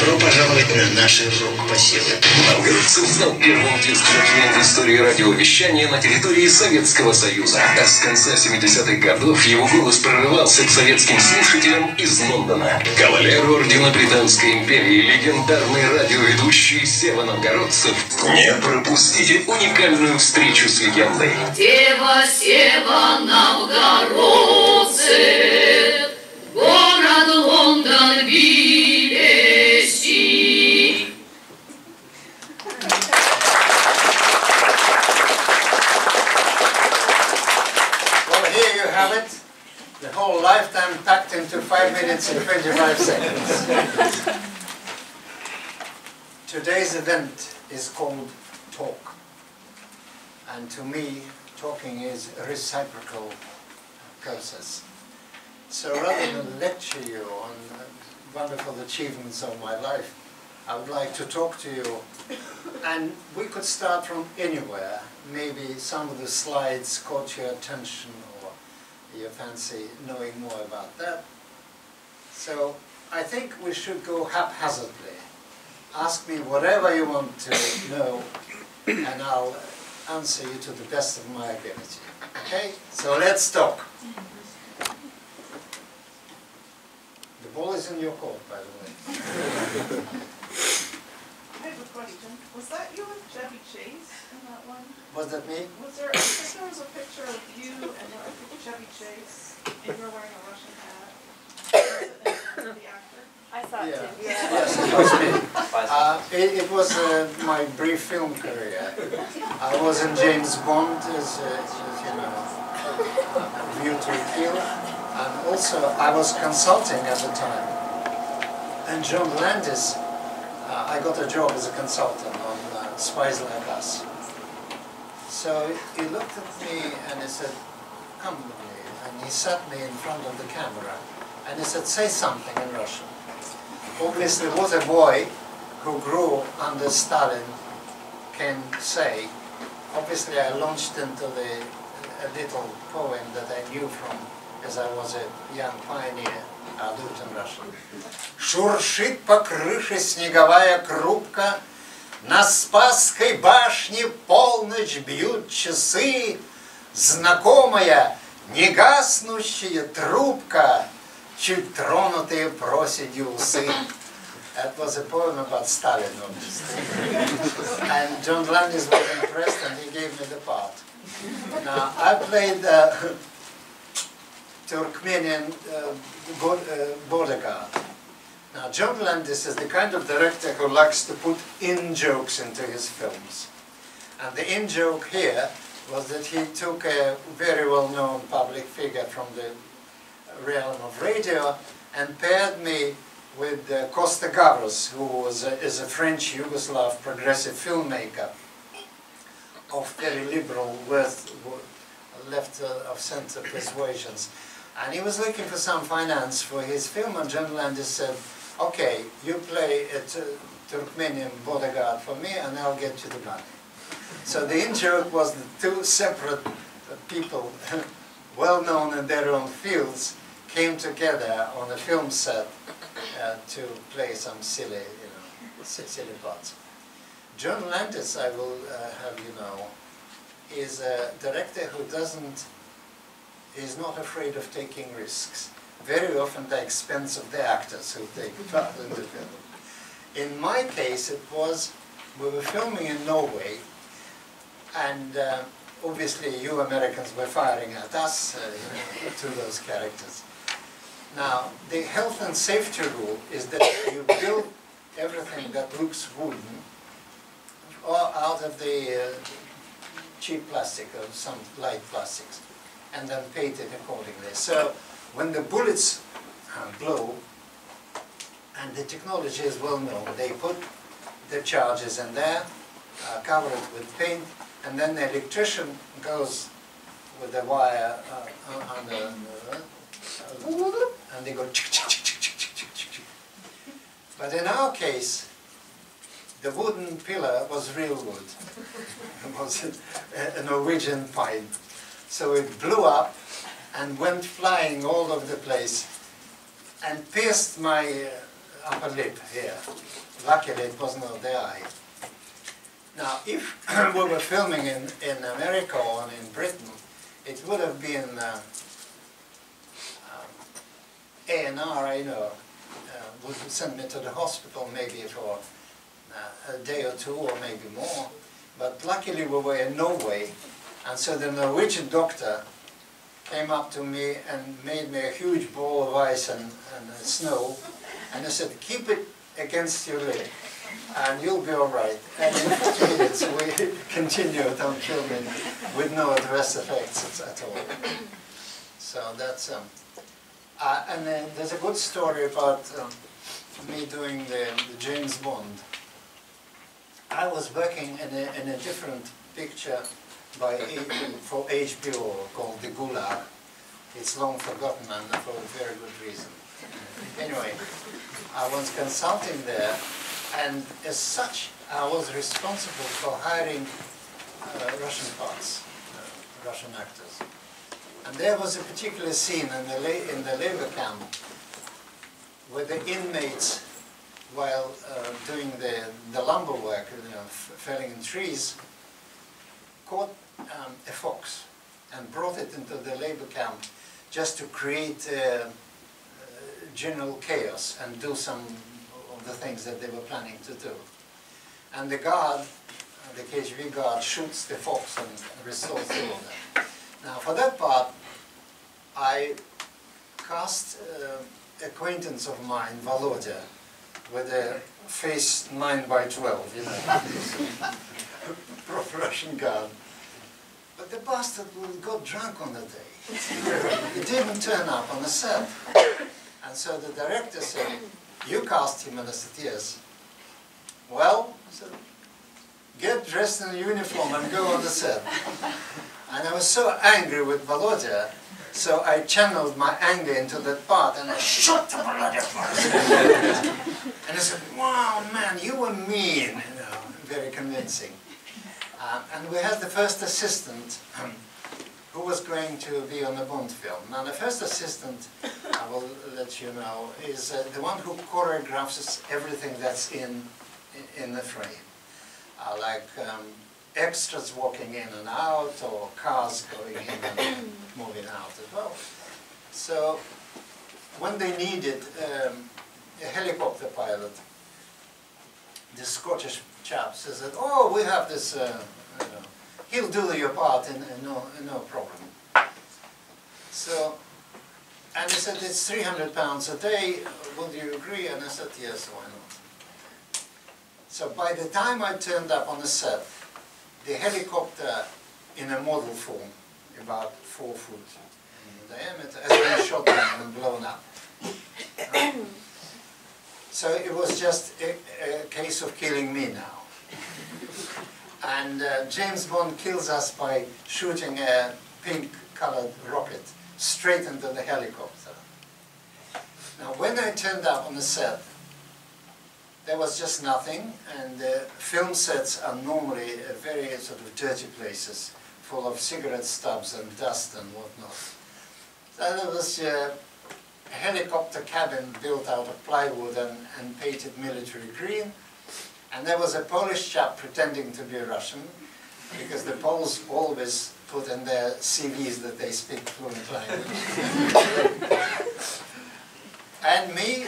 Добро пожаловать на наши рок-посевы. Новгородцев стал первым диск-жокеем в истории радиовещания на территории Советского Союза. А с конца 70-х годов его голос прорывался к советским слушателям из Лондона. Кавалер ордена Британской империи, легендарный радиоведущий Seva Novgorodsev. Не пропустите уникальную встречу с легендой. Seva Novgorodsev, город Лондон, BBC. Well, here you have it. The whole lifetime packed into 5 minutes and 25 seconds. Today's event is called talk. And to me, talking is a reciprocal process. So rather than lecture you on wonderful achievements of my life, I would like to talk to you. And we could start from anywhere. Maybe some of the slides caught your attention or you fancy knowing more about that. So I think we should go haphazardly. Ask me whatever you want to know and I'll answer you to the best of my ability. Okay? So let's talk. The ball is in your court, by the way. I have a question. Was that you with Chevy Chase in that one? Was that me? Was there, I think there was a picture of you and Chevy Chase, and you were wearing a Russian hat. The actor? I saw it too. Yeah. Yes, it was me. It was my brief film career. I was in James Bond as you know, View to a Kill. And also, I was consulting at the time. And John Landis, I got a job as a consultant on Spies Like Us. So he looked at me and he said, come with me. And he sat me in front of the camera. And he said, say something in Russian. Obviously, what a boy who grew under Stalin can say. Obviously, I launched into a little poem that I knew from as I was a young pioneer. I'll do it in Russian. Шуршит по крыше снеговая крупка, на Спасской башне полночь бьют часы, знакомая негаснущая трубка, чуть тронутые проседью усы. That was a poem about Stalin, obviously. And John Landis was impressed and he gave me the part. Now, I played Turkmenian border guard. Now, John Landis is the kind of director who likes to put in-jokes into his films. And the in-joke here was that he took a very well-known public figure from the realm of radio and paired me with Costa Gavras, who is a French Yugoslav progressive filmmaker of very liberal left-of-center persuasions. And he was looking for some finance for his film, and John Landis said, okay, you play a Turkmenian bodyguard for me, and I'll get you the money. So the in-joke was the two separate people, well-known in their own fields, came together on a film set to play some silly, silly parts. John Landis, I will have you know, is a director who is not afraid of taking risks, very often at the expense of the actors who take part in the film. In my case, it was, we were filming in Norway, and obviously you Americans were firing at us to those characters. Now, the health and safety rule is that you build everything that looks wooden or out of the cheap plastic or some light plastics, and then paint it accordingly. So when the bullets blow, and the technology is well known, they put the charges in there, cover it with paint, and then the electrician goes with the wire under, and they go chick, chick, chick, chick, chick, chick, chick, chick. But in our case, the wooden pillar was real wood. It was a Norwegian pine. So it blew up and went flying all over the place and pierced my upper lip here. Luckily it was not the eye. Now, if we were filming in America or in Britain, it would have been A&R, you know, would send me to the hospital maybe for a day or two or maybe more. But luckily we were in Norway, and so the Norwegian doctor came up to me and made me a huge ball of ice and snow, and he said, keep it against your lip and you'll be all right. And in 40 minutes we continued on filming with no adverse effects at all. So that's, and then there's a good story about me doing the James Bond. I was working in a different picture for HBO called The Gulag. It's long forgotten and for a very good reason. Anyway, I was consulting there, and as such, I was responsible for hiring Russian parts, Russian actors. And there was a particular scene in the labor camp where the inmates, while doing the lumber work, you know, felling in trees, caught a fox and brought it into the labor camp just to create general chaos and do some of the things that they were planning to do. And the guard, the KGB guard, shoots the fox and restores the order. Now, for that part, I cast acquaintance of mine, Volodya, with a face 9 by 12, you know, proper Russian guard. But the bastard got drunk on the day. He didn't turn up on the set. And so the director said, you cast him, and I said, yes. Well, I said, get dressed in a uniform and go on the set. And I was so angry with Volodya, so I channeled my anger into that part, and I shot the Volodya first. And I said, wow, man, you were mean, you know, very convincing. And we had the first assistant who was going to be on a Bond film. Now, the first assistant, I will let you know, is the one who choreographs everything that's in the frame. Like extras walking in and out, or cars going in and moving out as well. So, when they needed a helicopter pilot, the Scottish chap says, oh, we have this, he'll do your part, no problem. So, and he said, it's £300 a day, would you agree? And I said, yes, why not? So by the time I turned up on the set, the helicopter in a model form, about 4 foot in diameter, has been shot down and blown up. So it was just a case of killing me now. And James Bond kills us by shooting a pink-colored rocket straight into the helicopter. Now, when I turned up on the set, there was just nothing, and film sets are normally very sort of dirty places, full of cigarette stubs and dust and whatnot. So there was a helicopter cabin built out of plywood and painted military green. And there was a Polish chap pretending to be Russian, because the Poles always put in their CVs that they speak fluent language. And me,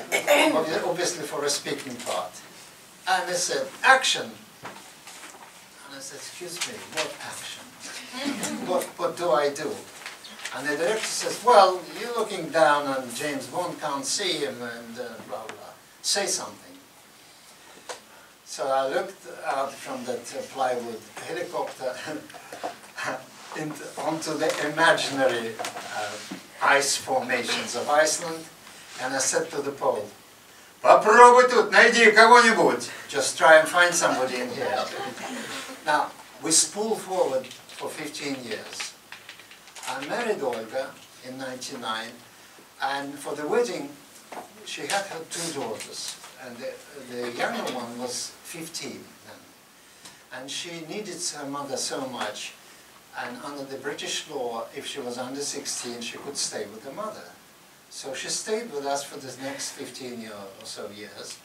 obviously for a speaking part. And they said, action! And I said, excuse me, what action? What do I do? And the director says, well, you're looking down and James Bond can't see him and blah, blah. Say something. So I looked out from that plywood helicopter onto the imaginary ice formations of Iceland, and I said to the Pole, "Попробуй тут, найди кого-нибудь. Just try and find somebody in here." Now, we spool forward for 15 years. I married Olga in '99, and for the wedding, she had her 2 daughters. And the younger one was 15 then. And she needed her mother so much, and under the British law, if she was under 16, she could stay with her mother. So she stayed with us for the next 15 or so years.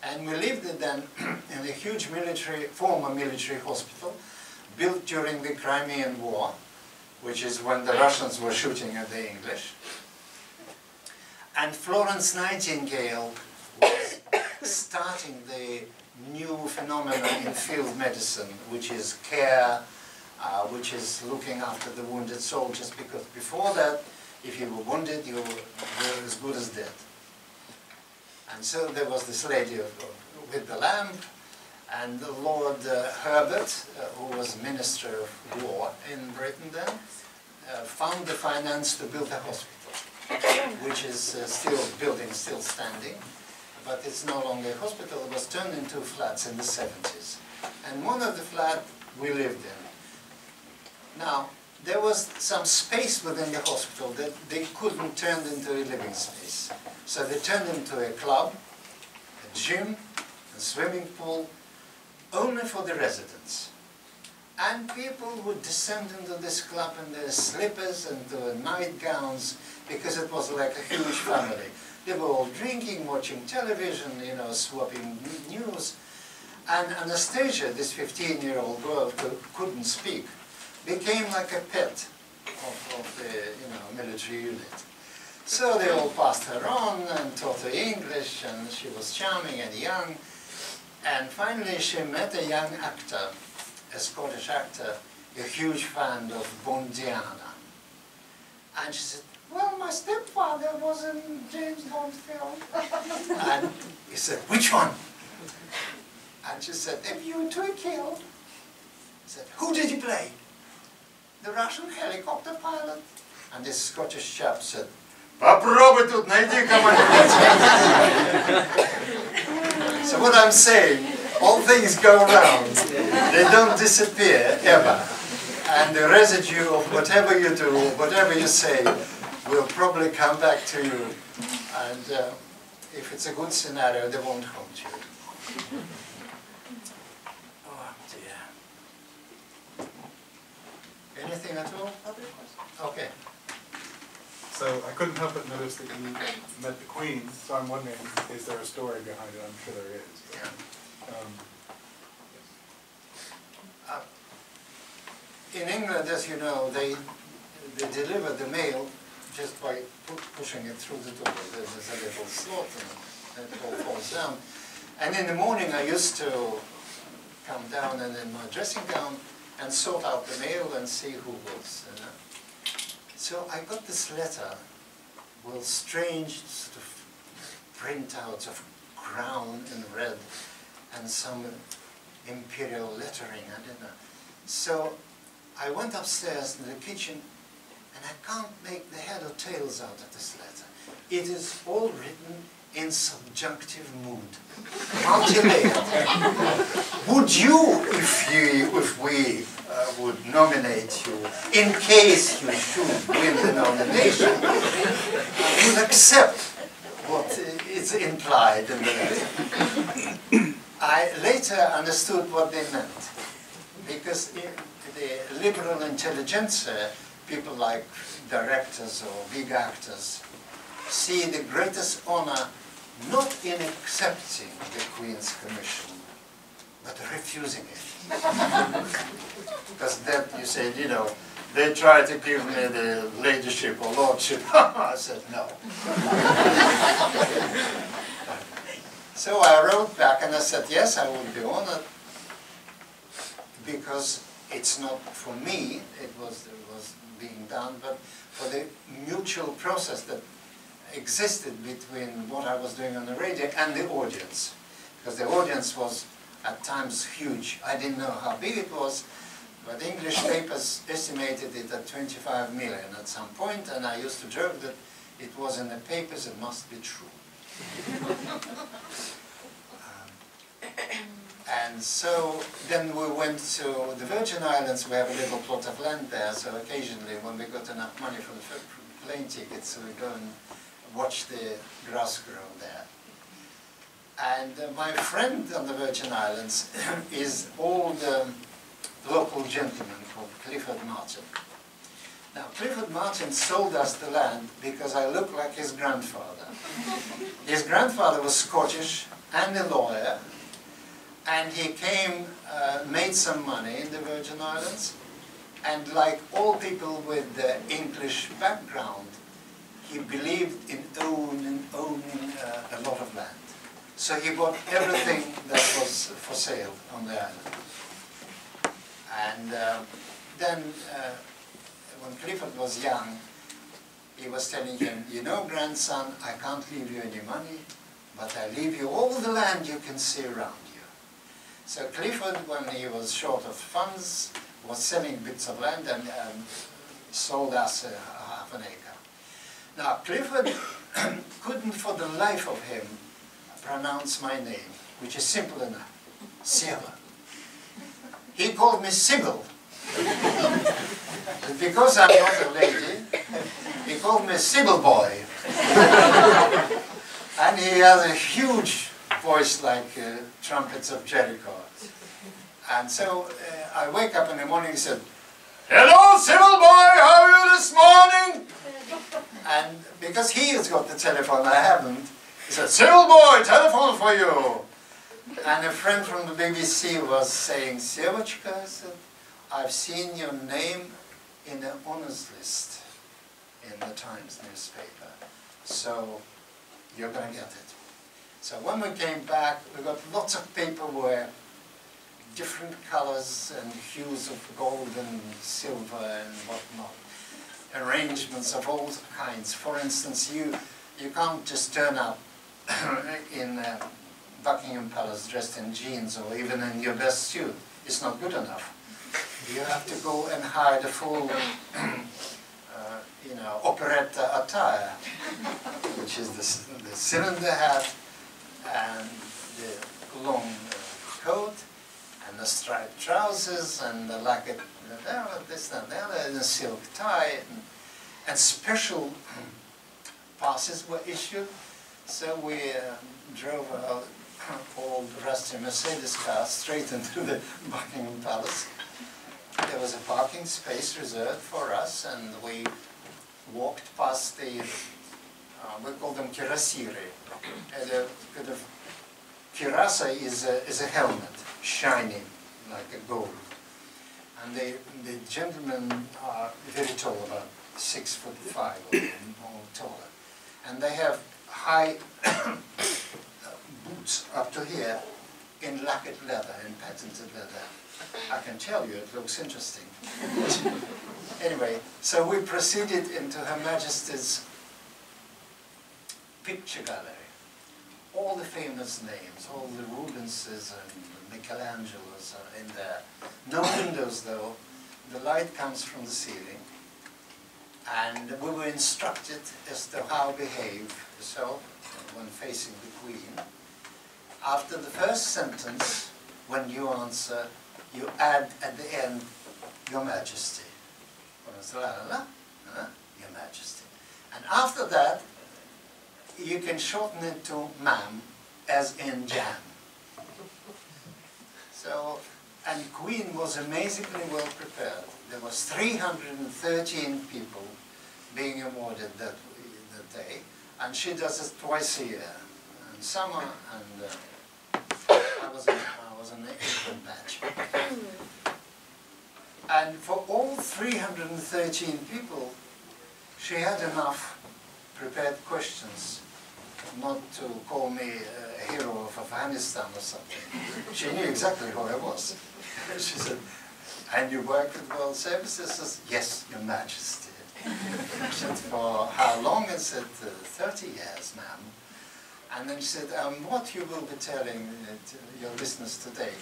And we lived then in a huge former military hospital built during the Crimean War, which is when the Russians were shooting at the English. And Florence Nightingale was starting the new phenomenon in field medicine, which is care, which is looking after the wounded soldiers, because before that, if you were wounded, you were as good as dead. And so there was this lady with the lamp, and Lord Herbert, who was Minister of War in Britain then, found the finance to build a hospital, which is still standing, but it's no longer a hospital. It was turned into flats in the 70s. And one of the flats we lived in. Now, there was some space within the hospital that they couldn't turn into a living space. So they turned into a club, a gym, a swimming pool, only for the residents. And people would descend into this club in their slippers and their nightgowns, because it was like a huge family. They were all drinking, watching television, you know, swapping news. And Anastasia, this 15-year-old girl who couldn't speak, became like a pet of the military unit. So they all passed her on and taught her English, and she was charming and young. And finally she met a young actor, a Scottish actor, a huge fan of Bondiana. And she said, "Well, my stepfather was in James Bond film." And he said, "Which one?" And she said, "A View to a Kill." He said, "Who did you play?" "The Russian helicopter pilot." And this Scottish chap said, "Попробуй тут найди кого-нибудь." So what I'm saying, all things go round. They don't disappear ever. And the residue of whatever you do, whatever you say, will probably come back to you. And if it's a good scenario, they won't haunt you. Oh dear. Anything at all? Other questions? Okay. So I couldn't help but notice that you met the Queen, so I'm wondering, is there a story behind it? I'm sure there is. Yeah. In England, as you know, they deliver the mail just by pushing it through the door. There's a little slot and it all falls down. And in the morning I used to come down and in my dressing gown and sort out the mail and see who was. So I got this letter with strange sort of printouts of crown in red and some imperial lettering. I don't know. So I went upstairs to the kitchen, and I can't make the head or tails out of this letter. It is all written in subjunctive mood, multi-layered. Would you, if we would nominate you, in case you should win the nomination, would accept what is implied in the letter? I later understood what they meant, because in the liberal intelligentsia, people like directors or big actors, see the greatest honor not in accepting the Queen's commission, but refusing it. Because that, you said, you know, they tried to give me the ladyship or lordship. I said no. So I wrote back and I said, yes, I would be honored, because it's not for me, it was being done, but for the mutual process that existed between what I was doing on the radio and the audience. Because the audience was at times huge. I didn't know how big it was, but English papers estimated it at 25 million at some point, and I used to joke that it was in the papers, it must be true. And so then we went to the Virgin Islands. We have a little plot of land there, so occasionally when we got enough money for the plane tickets, we go and watch the grass grow there. And my friend on the Virgin Islands is old local gentleman called Clifford Martin. Now, Clifford Martin sold us the land because I look like his grandfather. His grandfather was Scottish and a lawyer, and he came, made some money in the Virgin Islands, and like all people with the English background, he believed in owning a lot of land. So he bought everything that was for sale on the island. And then, when Clifford was young, he was telling him, you know, grandson, I can't leave you any money, but I leave you all the land you can see around you. So Clifford, when he was short of funds, was selling bits of land and sold us half an acre. Now, Clifford couldn't for the life of him pronounce my name, which is simple enough, Seva. He called me Sybil. Because I'm not a lady, he called me Sybil boy. And he has a huge voice like trumpets of Jericho. And so I wake up in the morning and said, hello, Sybil boy, how are you this morning? And because he has got the telephone, I haven't, he said, Sybil boy, telephone for you. And a friend from the BBC was saying, Sevachka, I've seen your name in the honours list in the Times newspaper, so you're going to get it. So when we came back, we got lots of paperwork, different colours and hues of gold and silver and whatnot, arrangements of all kinds. For instance, you can't just turn up in Buckingham Palace dressed in jeans or even in your best suit. It's not good enough. You have to go and hire the full, you know, operetta attire, which is the cylinder hat and the long coat and the striped trousers and the lacquered this and that, and a silk tie, and special passes were issued. So we drove our old rusty Mercedes car straight into the Buckingham Palace. There was a parking space reserved for us, and we walked past the, we call them kirasiri. The kind of kirasa is a helmet, shining like a gold. And the gentlemen are very tall, about 6'5" or taller. And they have high boots up to here in lacquered leather, in patented leather. I can tell you, it looks interesting. Anyway, so we proceeded into Her Majesty's picture gallery. All the famous names, all the Rubenses and Michelangelos are in there. No windows though, the light comes from the ceiling. And we were instructed as to how to behave yourself when facing the Queen. After the first sentence, when you answer, you add at the end, Your Majesty. Your Majesty. And after that, you can shorten it to ma'am, as in jam. So, and Queen was amazingly well prepared. There was 313 people being awarded that day, and she does it twice a year, in summer and I was in the April batch. And for all 313 people, she had enough prepared questions not to call me a hero of Afghanistan or something. She knew exactly who I was. She said, and you worked with World Services? I said, yes, Your Majesty. She said, for how long? I said, 30 years, ma'am. And then she said, what you will be telling your listeners today?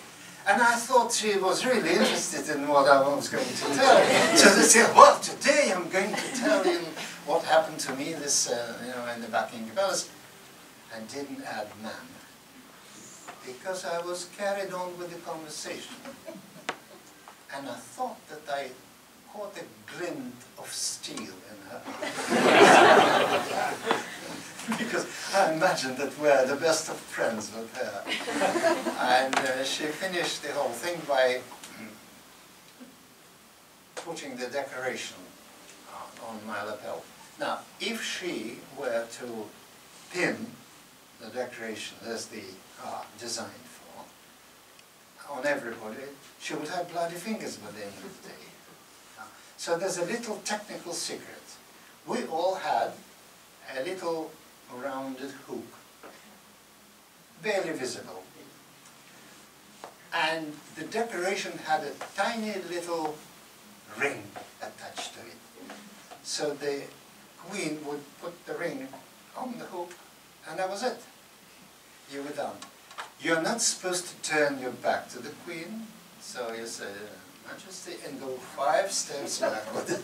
And I thought she was really interested in what I was going to tell. So they said, well, today I'm going to tell you what happened to me this, you know, in the Buckingham Palace. And didn't add ma'am, because I was carried on with the conversation. And I thought that I caught a glint of steel in her eye. Because I imagined that we're the best of friends with her. And she finished the whole thing by putting the decoration on my lapel. Now, if she were to pin the decoration as the designed for on everybody, she would have bloody fingers by the end of the day. So there's a little technical secret. We all had a little rounded hook, barely visible. And the decoration had a tiny little ring attached to it. So the queen would put the ring on the hook, and that was it. You were done. You're not supposed to turn your back to the queen, so you say, Majesty, and go 5 steps backward.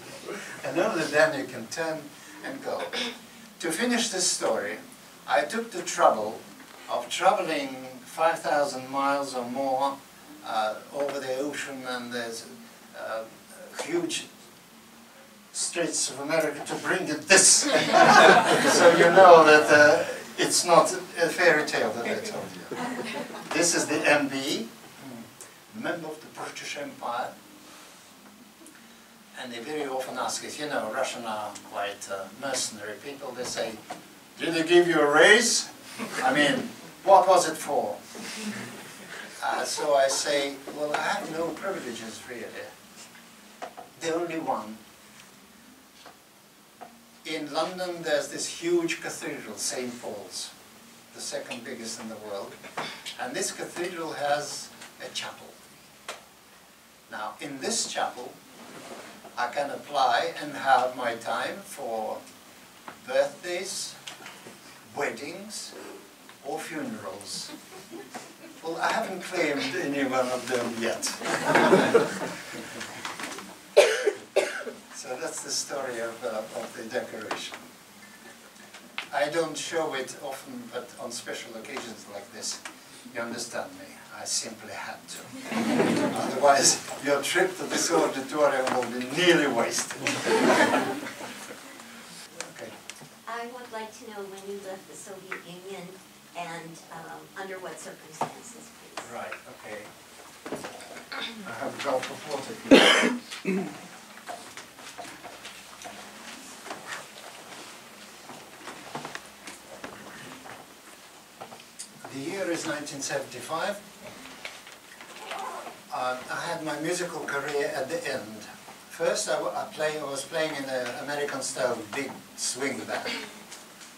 And only then you can turn and go. To finish this story, I took the trouble of traveling 5,000 miles or more over the ocean, and there's huge Straits of America to bring it this. So you know that it's not a fairy tale that I told you. This is the MB, member of the British Empire. And they very often ask us, you know, Russian are quite mercenary people. They say, did they give you a raise? I mean, what was it for? So I say, well, I have no privileges really. The only one. In London, there's this huge cathedral, St. Paul's, the second biggest in the world. And this cathedral has a chapel. Now, in this chapel, I can apply and have my time for birthdays, weddings, or funerals. Well, I haven't claimed any one of them yet. So that's the story of the decoration. I don't show it often, but on special occasions like this, you understand me, I simply had to. Otherwise, your trip to this auditorium will be nearly wasted. Okay. I would like to know when you left the Soviet Union and under what circumstances, please. Right, okay. I have a gulp of water here. The year is 1975. I had my musical career at the end. First, I was playing in an American-style big swing band.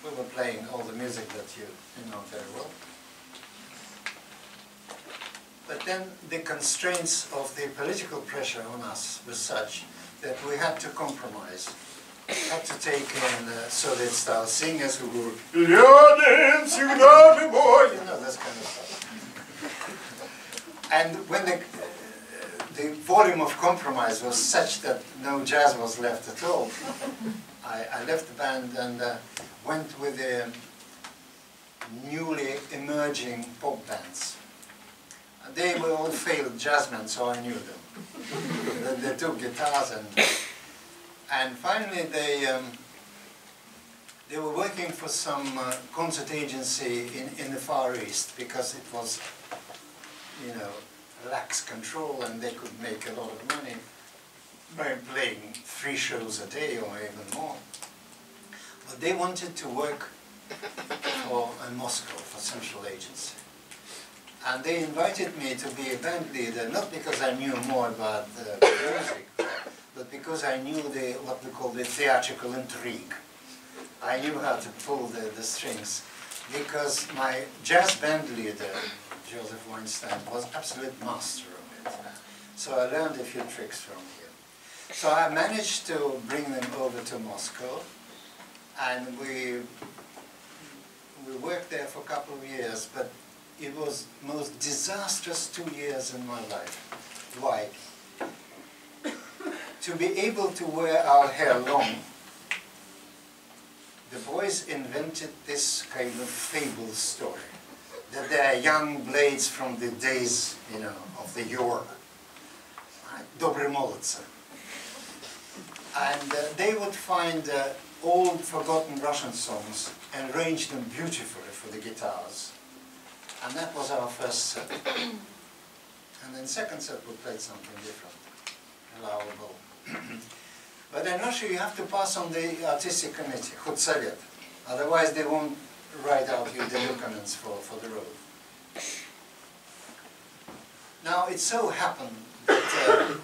We were playing all the music that you know very well. But then the constraints of the political pressure on us were such that we had to compromise. Had to take in Soviet-style singers who were, "Yeah, dance, you naughty boy," you know, this kind of stuff. And when the volume of compromise was such that no jazz was left at all, I left the band and went with the newly emerging pop bands. They were all failed jazzmen, so I knew them. They took guitars and finally they were working for some concert agency in the Far East because it was, you know, lax control and they could make a lot of money by playing 3 shows a day or even more. But they wanted to work in Moscow for Central Agency. And they invited me to be a band leader, not because I knew more about music, but because I knew what we call the theatrical intrigue. I knew how to pull the strings, because my jazz band leader, Joseph Weinstein, was absolute master of it. So I learned a few tricks from him. So I managed to bring them over to Moscow, and we worked there for a couple of years, but it was the most disastrous 2 years in my life. Why? To be able to wear our hair long, the boys invented this kind of fable story, that they are young blades from the days, you know, of the yore, Добрые молодцы. And they would find old forgotten Russian songs and arrange them beautifully for the guitars. And that was our first set. And then second set we played something different, allowable. But in Russia you have to pass on the artistic committee, Khudsovet. Otherwise they won't write out you the documents for the road. Now it so happened that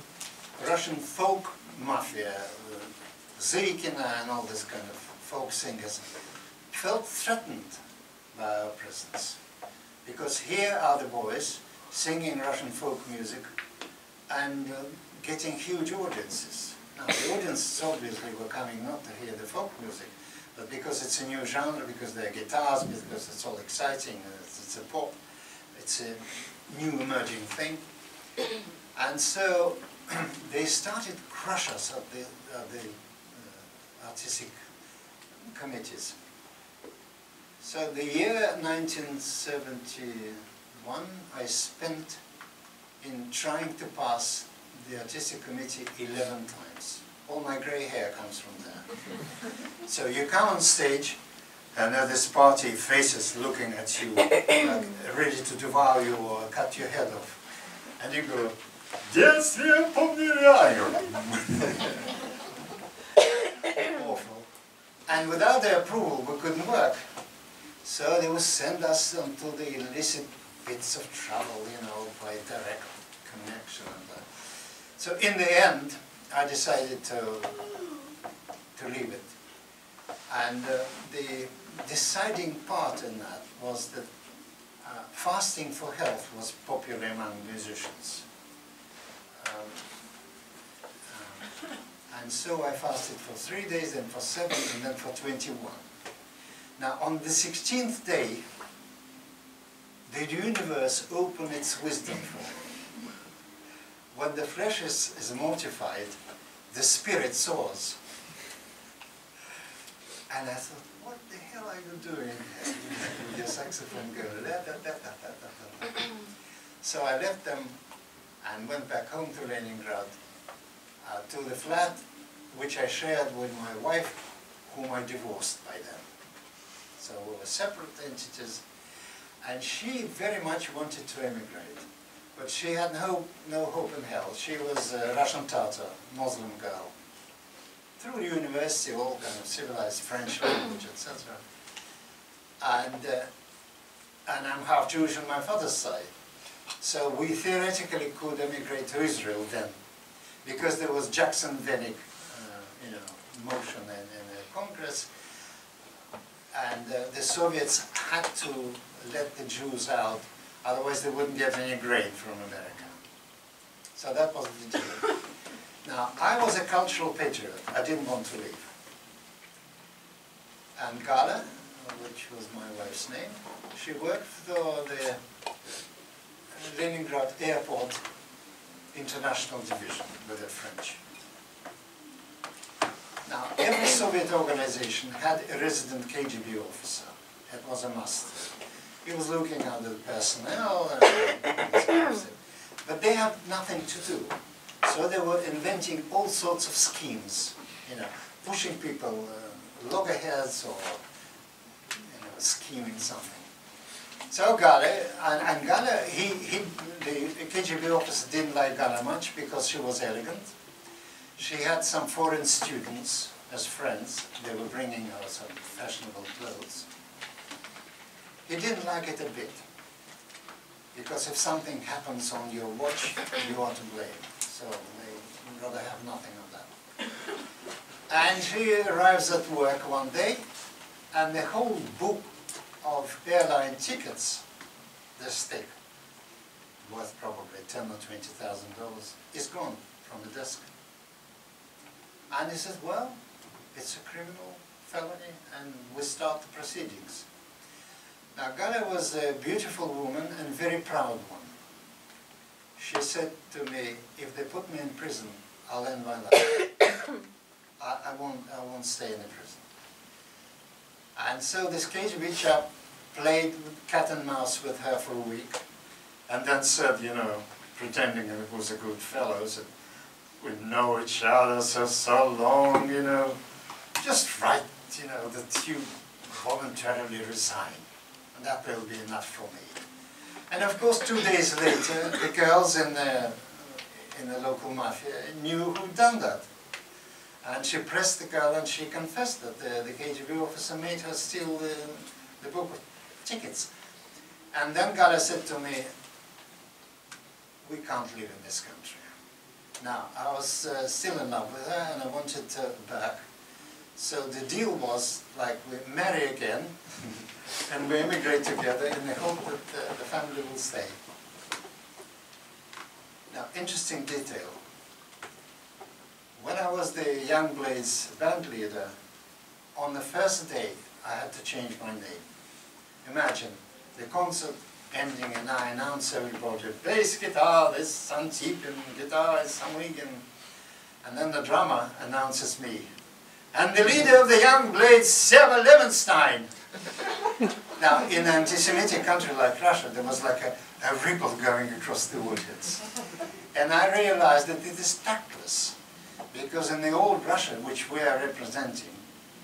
Russian folk mafia, Zyrikina and all this kind of folk singers, felt threatened by our presence. Because here are the boys singing Russian folk music and getting huge audiences. Now the audiences obviously were coming not to hear the folk music, but because it's a new genre, because there are guitars, because it's all exciting, it's a pop, it's a new emerging thing. And so they started crush us at the artistic committees. So the year 1971 I spent in trying to pass the artistic committee 11 times. All my grey hair comes from there. So you come on stage and this party faces looking at you like ready to devour you or cut your head off. And you go, "Детстве помню." Awful. And without their approval we couldn't work. So they would send us onto the illicit bits of travel, you know, by direct connection and that. So in the end I decided to leave it. And the deciding part in that was that fasting for health was popular among musicians. And so I fasted for 3 days, then for 7, and then for 21. Now on the 16th day, the universe opened its wisdom for me. When the flesh is mortified, the spirit soars. And I thought, what the hell are you doing here? With your saxophone going, da, da, da, da, da, da. So I left them and went back home to Leningrad, to the flat which I shared with my wife, whom I divorced by then. So we were separate entities, and she very much wanted to emigrate, but she had no hope in hell. She was a Russian Tatar, Muslim girl. Through university, all kind of civilized French language, etc. And I'm half Jewish on my father's side. So we theoretically could emigrate to Israel then, because there was Jackson-Vanik, motion in the Congress, and the Soviets had to let the Jews out, otherwise they wouldn't get any grain from America. So that was the deal. Now, I was a cultural patriot. I didn't want to leave. And Gala, which was my wife's name, she worked for the Leningrad Airport International Division with the French. Now, every Soviet organization had a resident KGB officer. It was a must. He was looking at the personnel, but they had nothing to do. So they were inventing all sorts of schemes, pushing people, loggerheads or scheming something. So Gale, and Gale, the KGB officer didn't like Gale much because she was elegant. She had some foreign students as friends. They were bringing her some fashionable clothes. He didn't like it a bit, because if something happens on your watch, you are to blame. So they'd rather have nothing of that. And she arrives at work one day, and the whole book of airline tickets, this thick, worth probably $10,000 or $20,000, is gone from the desk. And he says, well, it's a criminal felony, and we start the proceedings. Now, Gala was a beautiful woman and very proud one. She said to me, if they put me in prison, I'll end my life. I won't stay in the prison. And so this KGB chap played cat and mouse with her for a week, and then said, pretending it was a good fellow, said, we know each other so long, just write, that you voluntarily resign, and that will be enough for me. And of course, 2 days later, the girls in the local mafia knew who'd done that. And she pressed the girl and she confessed that the KGB officer made her steal the book of tickets. And then Gala said to me, we can't live in this country. Now, I was still in love with her and I wanted her back. So the deal was, like, we marry again and we emigrate together in the hope that the family will stay. Now, interesting detail. When I was the Young Blades band leader, on the first day I had to change my name. Imagine, the concert ending and I announce everybody, bass guitar, this is Antipin, guitar is Samwigan. And then the drummer announces me. And the leader of the Young Blades, Seva Novgorodsev. Now, in an anti-Semitic country like Russia, there was like a ripple going across the audience. And I realized that it is tactless. Because in the old Russia, which we are representing,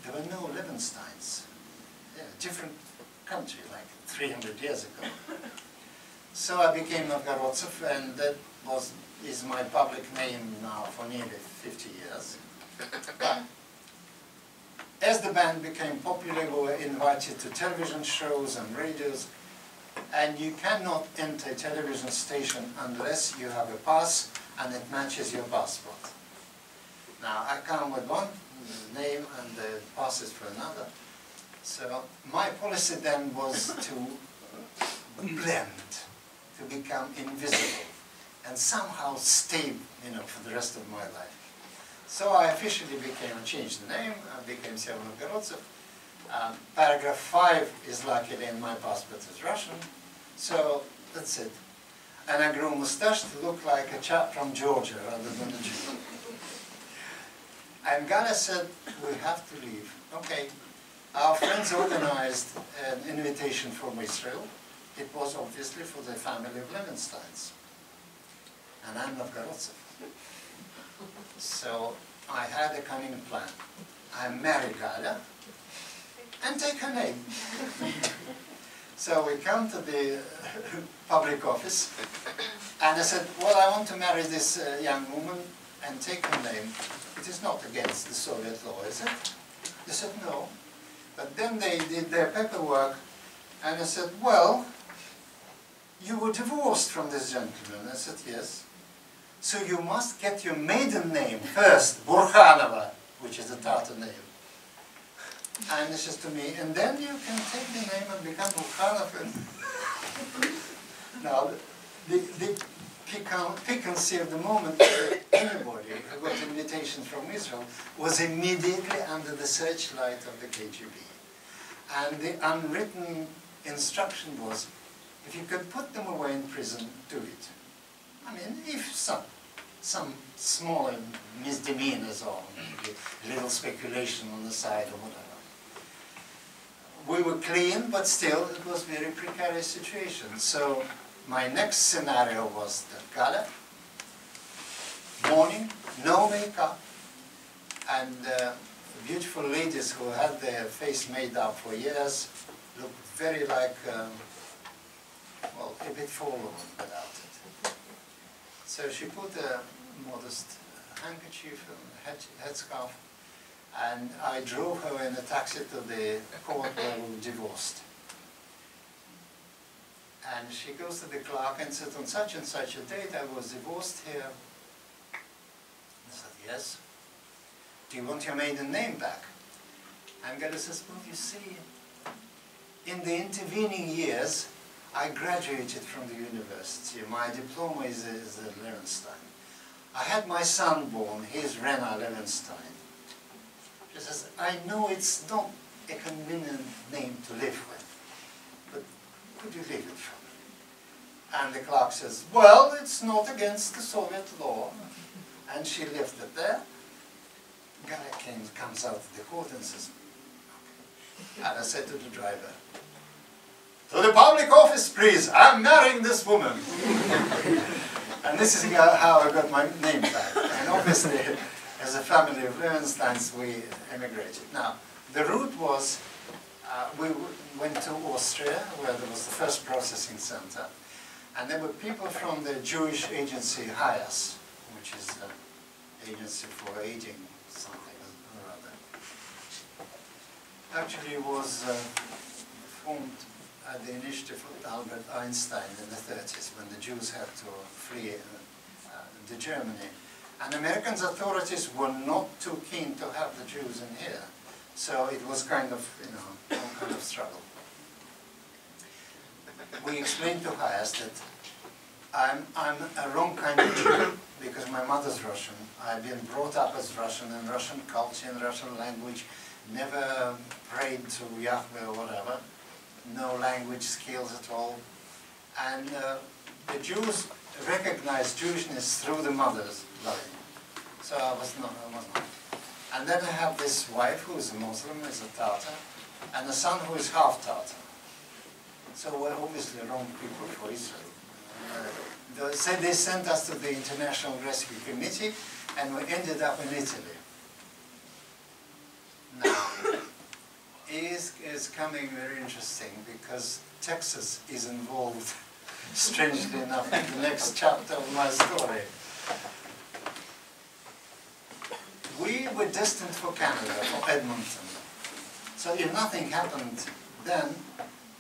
there were no Levensteins. Yeah, different country, like 300 years ago. So I became Novgorodsev, and that is my public name now for nearly 50 years. But as the band became popular, we were invited to television shows and radios, and you cannot enter a television station unless you have a pass and it matches your passport. Now, I come with one name and the pass is for another. So my policy then was to blend, to become invisible, and somehow stay, for the rest of my life. So I officially changed the name, I became Seva Novgorodsev. Paragraph 5 is luckily in my passport as Russian, so that's it. And I grew a mustache to look like a chap from Georgia rather than a Jew. And Gala said, we have to leave. Okay. Our friends organized an invitation from Israel. It was obviously for the family of Levensteins. And I'm Novgorodsev. So I had a cunning plan. I marry Gala and take her name. So we come to the public office and I said, well, I want to marry this young woman and take her name. It is not against the Soviet law, is it? They said no. But then they did their paperwork and I said, well, you were divorced from this gentleman. I said, yes. So you must get your maiden name first, Burkhanova, which is a Tatar name. And he says to me, and then you can take the name and become Burkhanov. Now, the piquancy of the moment that anybody who got invitations from Israel was immediately under the searchlight of the KGB. And the unwritten instruction was, if you could put them away in prison, do it. I mean, if some small misdemeanors or a little speculation on the side or whatever. We were clean, but still it was a very precarious situation. So my next scenario was that Gala, morning, no makeup, and beautiful ladies who had their face made up for years looked very like, well, a bit forlorn without it. So she put a modest handkerchief and headscarf, and I drove her in a taxi to the court where we were divorced. And she goes to the clerk and said, on such and such a date I was divorced here. I said, yes. Do you want your maiden name back? And Gala says, well, you see, in the intervening years, I graduated from the university. My diploma is at Levenstein. I had my son born, he's Rena Levenstein. She says, I know it's not a convenient name to live with, but could you leave it for me? And the clerk says, well, it's not against the Soviet law. And she left it there. Gala comes out of the court and says, okay. And I said to the driver, to the public office, please, I'm marrying this woman. And this is how I got my name back. And obviously, as a family of Levensteins, we emigrated. Now, the route was, we went to Austria, where there was the first processing center. And there were people from the Jewish agency CREEES, which is an agency for aiding something. actually was formed at the initiative of Albert Einstein in the 30s, when the Jews had to flee to Germany. And American authorities were not too keen to have the Jews in here. So it was kind of, you know, some kind of struggle. We explained to Hayas that I'm a wrong kind of Jew because my mother's Russian. I've been brought up as Russian and Russian culture and Russian language, never prayed to Yahweh or whatever, no language skills at all. And the Jews recognized Jewishness through the mother's line. So I was not. And then I have this wife who is a Muslim, is a Tatar, and a son who is half Tatar. So we're obviously wrong people for Israel. They sent us to the International Rescue Committee, and we ended up in Italy. Now, it is coming very interesting because Texas is involved, strangely enough, in the next chapter of my story. We were destined for Canada, for Edmonton. So if nothing happened then,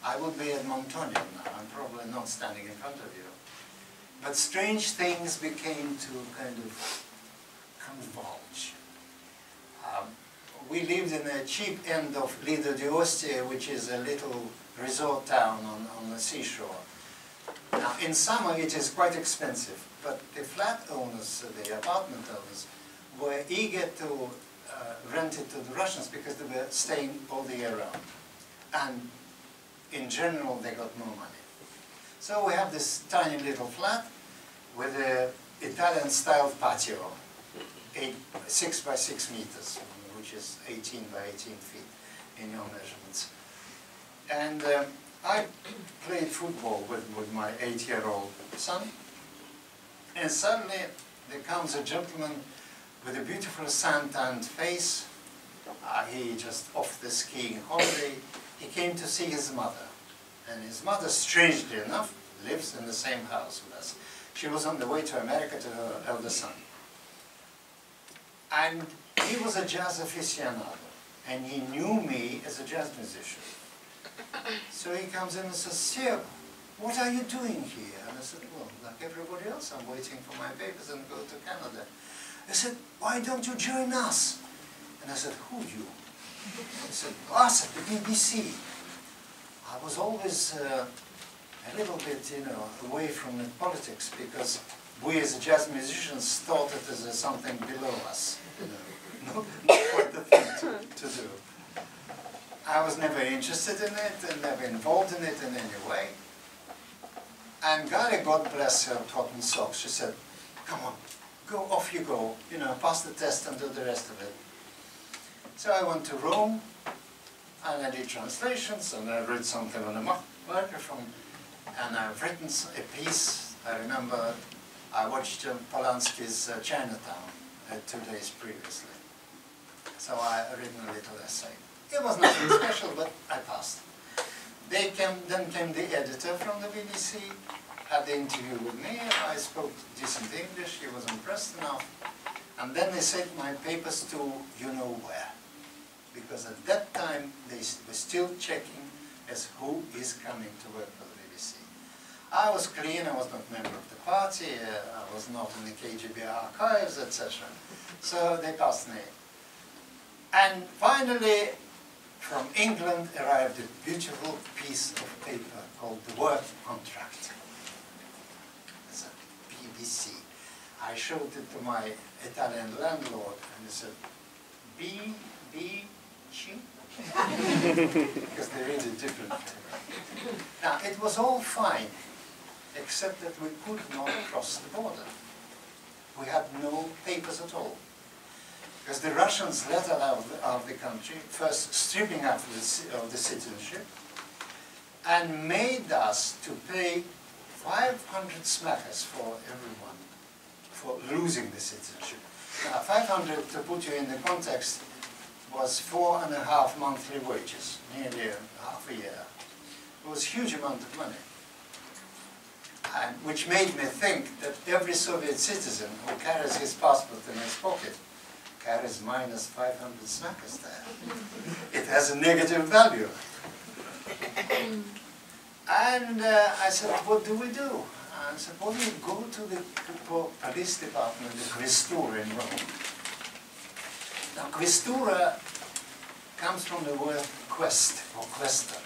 I would be Edmontonian now. I'm probably not standing in front of you. But strange things began to kind of converge. We lived in the cheap end of Lido di Ostia, which is a little resort town on the seashore. Now, in summer it is quite expensive, but the flat owners, the apartment owners, were eager to rent it to the Russians because they were staying all the year round. And in general, they got more money. So we have this tiny little flat with an Italian-style patio, 6 by 6 meters, which is 18 by 18 feet in your measurements. And I played football with my 8-year-old son, and suddenly there comes a gentleman with a beautiful sun-tanned face. He just off the skiing holiday. He came to see his mother, and his mother, strangely enough, lives in the same house with us. She was on the way to America to her elder son. And he was a jazz aficionado, and he knew me as a jazz musician. So he comes in and says, "Seva, what are you doing here?" And I said, "Well, like everybody else, I'm waiting for my papers and go to Canada." He said, "Why don't you join us?" And I said, "Who you?" He said, "Us at the BBC." I was always a little bit, you know, away from the politics because we as jazz musicians thought it as something below us, you know, not quite the thing to do. I was never interested in it and never involved in it in any way. And Galia, God bless her cotton socks, she said, "Come on, go, off you go, you know, pass the test and do the rest of it." So I went to Rome, and I did translations, and I read something on the microphone, and I've written a piece. I remember I watched Polanski's Chinatown 2 days previously. So I written a little essay. It was nothing special, but I passed. Then came the editor from the BBC, had the interview with me. I spoke decent English, he was impressed enough. And then they sent my papers to you know where. Because at that time, they were still checking as who is coming to work for the BBC. I was clean, I was not a member of the party, I was not in the KGB archives, etc. So they passed me. And finally, from England arrived a beautiful piece of paper called the work contract. It's a BBC. I showed it to my Italian landlord and he said, BBC? Because they read it differently. Now, it was all fine, except that we could not cross the border. We had no papers at all. Because the Russians let us out of the country, first stripping us of the citizenship, and made us to pay 500 smakas for everyone for losing the citizenship. Now, 500, to put you in the context, was 4.5 monthly wages, nearly half a year. It was a huge amount of money. And which made me think that every Soviet citizen who carries his passport in his pocket carries minus 500 snackers there. It has a negative value. And I said, what do we do? I said, well, we go to the police department, the Questura in Rome. Now, Questura comes from the word quest, or questa.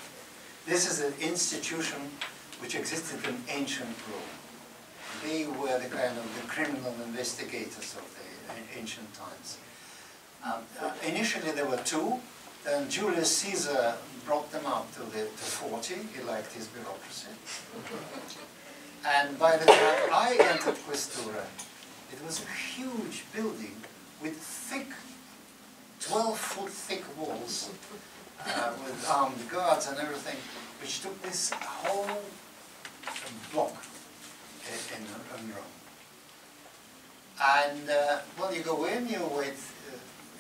This is an institution which existed in ancient Rome. They were the kind of the criminal investigators of the ancient times. Initially there were two, then Julius Caesar brought them up to 40, he liked his bureaucracy. And by the time I entered Questura, it was a huge building with thick, 12-foot thick walls, with armed guards and everything, which took this whole block in Rome. And well, you go in, you wait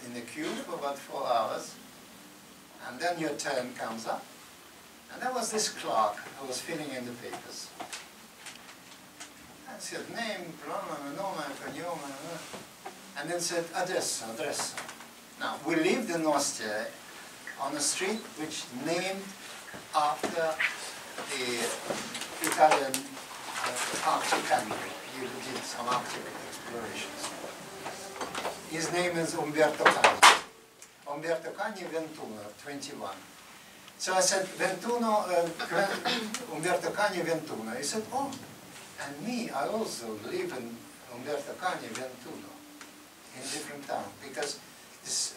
in the queue for about 4 hours, and then your turn comes up. And there was this clerk who was filling in the papers. And said name, nome, cognome, and then said adesso, adesso. Now, we lived in Ostia on a street which named after the Italian Arctic country. He did some Arctic explorations. His name is Umberto Cani. Umberto Cani, 21, 21. So I said, Umberto Cani, 21. He said, oh, and me, I also live in Umberto Cani, 21, in different town, because this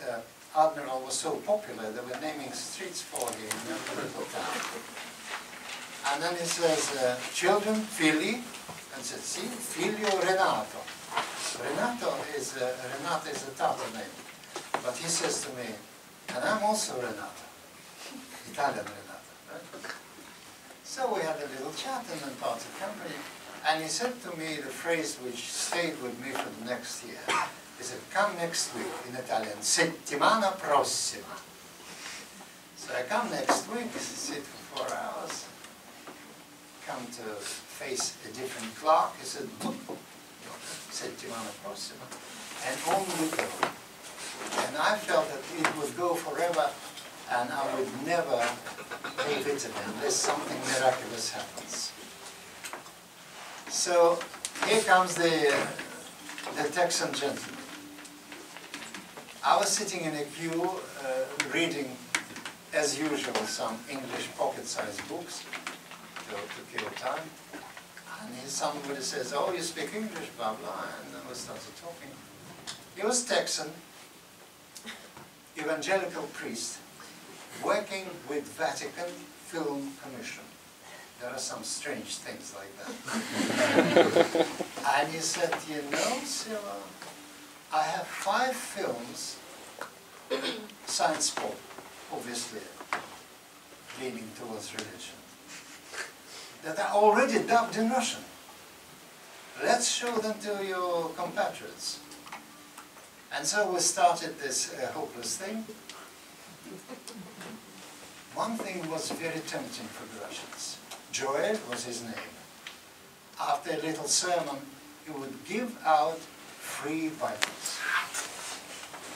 admiral was so popular, they were naming streets for him in every little town. And then he says, children, figli, and said, si, figlio Renato. Renato is a Tatar name. But he says to me, and I'm also Renato, Italian Renato. Right? So we had a little chat and then parted company. And he said to me the phrase which stayed with me for the next year. He said, come next week, in Italian, settimana prossima. So I come next week, sit for 4 hours, come to face a different clerk. He said, settimana prossima, and on we go. And I felt that it would go forever, and I would never leave Italy unless something miraculous happens. So here comes the Texan gentleman. I was sitting in a queue reading, as usual, some English pocket-sized books to kill time. And somebody says, oh, you speak English, blah, blah, and then we started talking. He was Texan, evangelical priest, working with Vatican Film Commission. There are some strange things like that. And he said, you know, Seva, I have 5 films, science pop, obviously, leaning towards religion, that are already dubbed in Russian. Let's show them to your compatriots. And so we started this hopeless thing. One thing was very tempting for the Russians. Joel was his name. After a little sermon, he would give out free Bibles.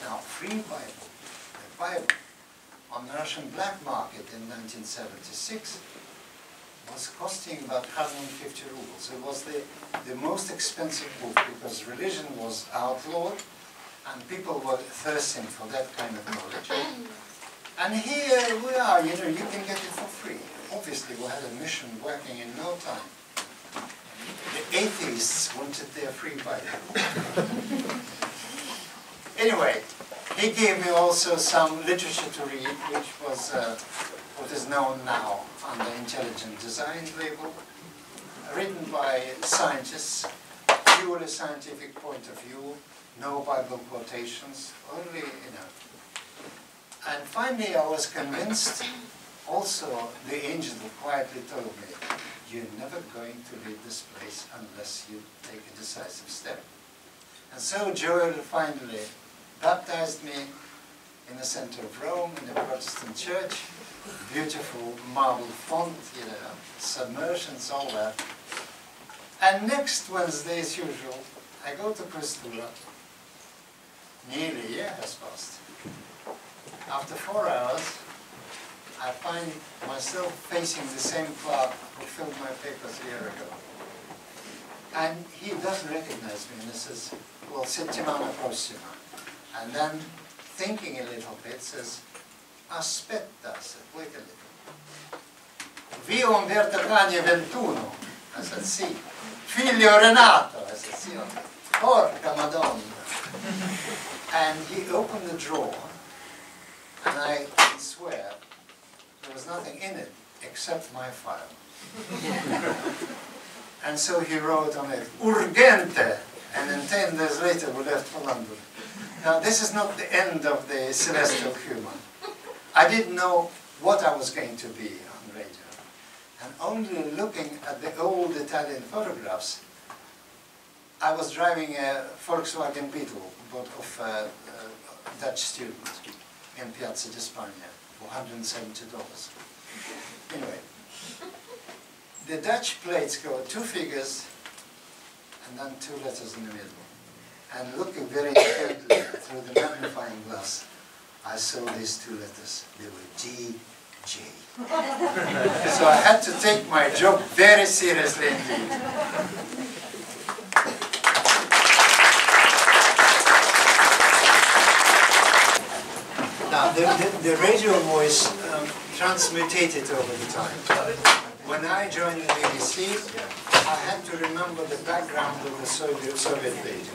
Now, free Bible, the Bible on the Russian black market in 1976 was costing about 150 rubles. It was the most expensive book because religion was outlawed and people were thirsting for that kind of knowledge. And here we are, you know, you can get it for free. Obviously, we had a mission working in no time. The atheists wanted their free Bible. Anyway, he gave me also some literature to read, which was what is known now under intelligent design label, written by scientists, purely scientific point of view, no Bible quotations, only, you know. And finally I was convinced, also the angel quietly told me, you're never going to leave this place unless you take a decisive step. And so Joel finally baptized me in the center of Rome, in a Protestant church, beautiful marble font, you know, submersions, all that. And next Wednesday, as usual, I go to Questura, nearly a year has passed. After 4 hours, I find myself facing the same clerk who filled my papers a year ago. And he doesn't recognize me, and he says, well, settimana prossima. And then, thinking a little bit, says, aspetta, I said, wait a little. Vi ho un verticani 21. I said, sì. Figlio Renato. I said, sì. Porca Madonna. And he opened the drawer, and I swear there was nothing in it except my file. And so he wrote on it, urgente, and then 10 days later we left for London. Now this is not the end of the celestial humour. I didn't know what I was going to be on radio. And only looking at the old Italian photographs, I was driving a Volkswagen Beetle, bought of a Dutch student in Piazza di Spagna for $170. Anyway, the Dutch plates go 2 figures and then 2 letters in the middle. And looking very intently through the magnifying glass, I saw these 2 letters. They were DJ. So I had to take my job very seriously indeed. Now, the radio voice transmutated over the time. When I joined the BBC, I had to remember the background of the Soviet radio.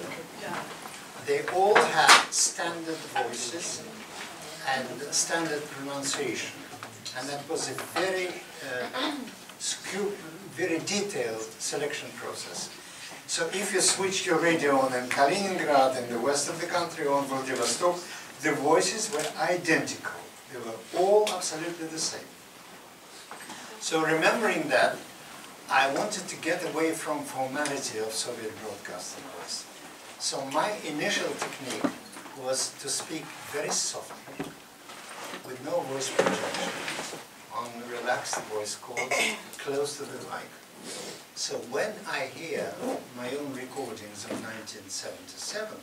They all had standard voices and standard pronunciation. And that was a very, very detailed selection process. So if you switched your radio on in Kaliningrad, in the west of the country, or in Vladivostok, the voices were identical. They were all absolutely the same. So remembering that, I wanted to get away from formality of Soviet broadcasting voice. So my initial technique was to speak very softly, with no voice projection, on relaxed voice cords, close to the mic. So when I hear my own recordings of 1977,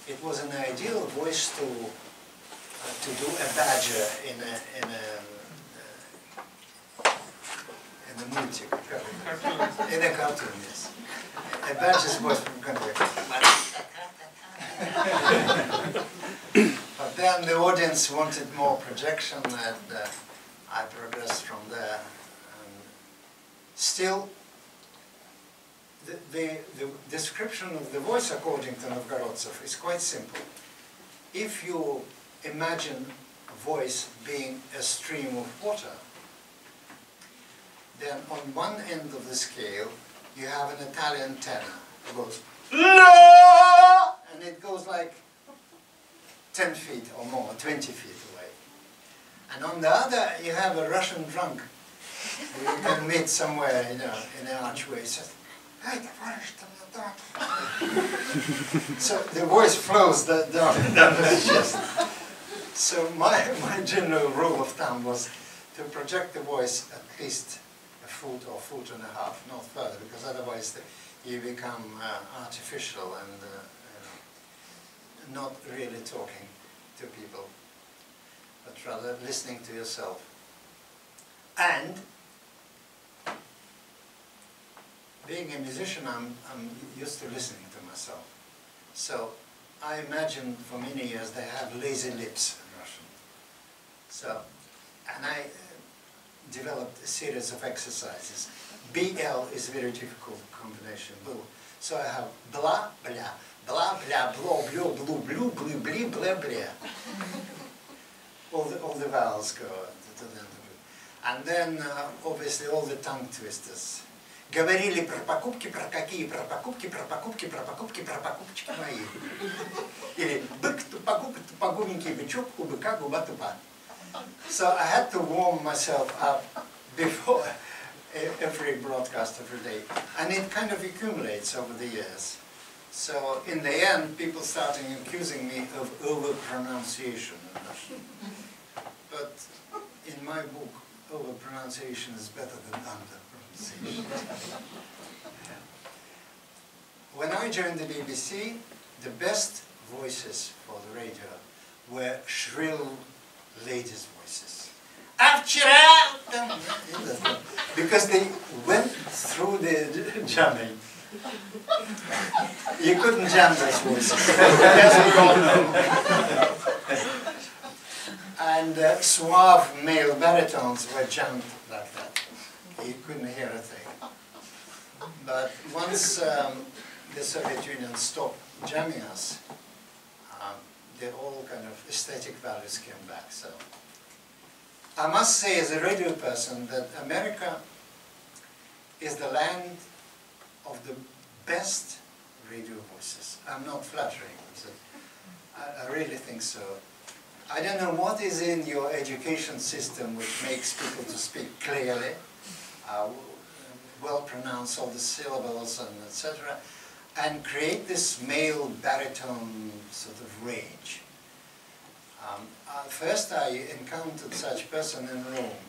it was an ideal voice to do a badger in a cartoon, yes. A badger's voice from country. But then the audience wanted more projection, and I progressed from there. Still, the description of the voice according to Novgorodsev is quite simple. If you imagine a voice being a stream of water, then on one end of the scale you have an Italian tenor who goes La! And it goes like 10 feet or more, 20 feet away. And on the other you have a Russian drunk who you can meet somewhere, you know, in an archway. Says, "Hey, so the voice flows down the chest. So my general rule of thumb was to project the voice at least a foot or foot and a half, not further, because otherwise you become artificial and not really talking to people, but rather listening to yourself. And being a musician, I'm used to listening to myself. So I imagine for many years they have lazy lips in Russian. So, and I developed a series of exercises. BL is a very difficult combination. So I have blah, blah, blah, blah, blah, blah, blah, blah, blah, blah, blah, blah. All the vowels go to the end of it. And then obviously all the tongue twisters. Говорили про покупки, про какие, про покупки, про покупки, про покупки, про покупочки мои. Или бык, тупогубенький бычок, у быка губа тупа. So I had to warm myself up before every broadcast every day. And it kind of accumulates over the years. So in the end, people started accusing me of over-pronunciation in Russian. But in my book, over-pronunciation is better than under-pronunciation. When I joined the BBC, the best voices for the radio were shrill ladies' voices. Because they went through the jamming. You couldn't jam those voices, as we all know. And suave male baritones were jammed like that. You couldn't hear a thing. But once the Soviet Union stopped jamming us, the whole kind of aesthetic values came back. So I must say, as a radio person, that America is the land of the best radio voices. I'm not flattering, I really think so. I don't know what is in your education system which makes people to speak clearly, well pronounce all the syllables and etc., and create this male baritone sort of range. First I encountered such a person in Rome.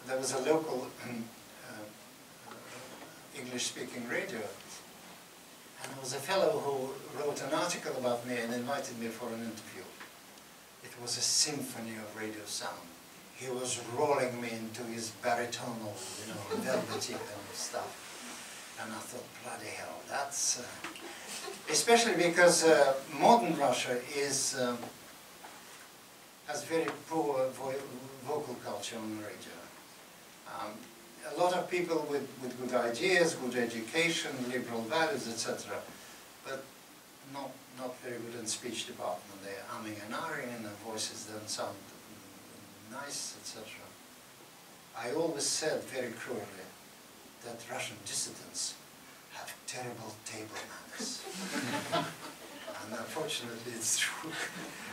There was a local English-speaking radio, and there was a fellow who wrote an article about me and invited me for an interview. It was a symphony of radio sound. He was rolling me into his baritonal, velvety kind of stuff. And I thought, bloody hell, that's... especially because modern Russia is, has very poor vocal culture on the radio. A lot of people with good ideas, good education, liberal values, etc., but not very good in speech department. They're humming and ahhing, and the voices don't sound nice, etc. I always said very cruelly that Russian dissidents have terrible table manners. And unfortunately it's true,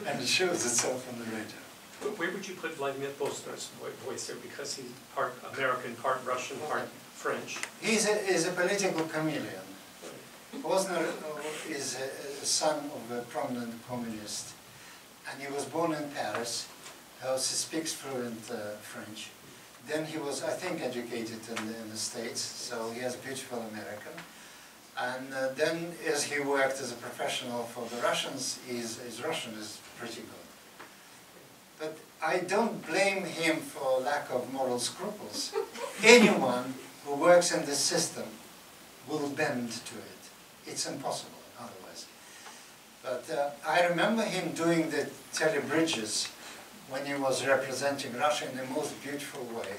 and it shows itself on the radio. But where would you put Vladimir Posner's voice there? Because he's part American, part Russian, part French. He's a political chameleon. Posner is a son of a prominent communist, and he was born in Paris. He speaks fluent French. Then he was, I think, educated in the States, so he has a beautiful American. And then, as he worked as a professional for the Russians, his Russian is pretty good. But I don't blame him for lack of moral scruples. Anyone who works in this system will bend to it. It's impossible otherwise. But I remember him doing the telebridges when he was representing Russia in the most beautiful way.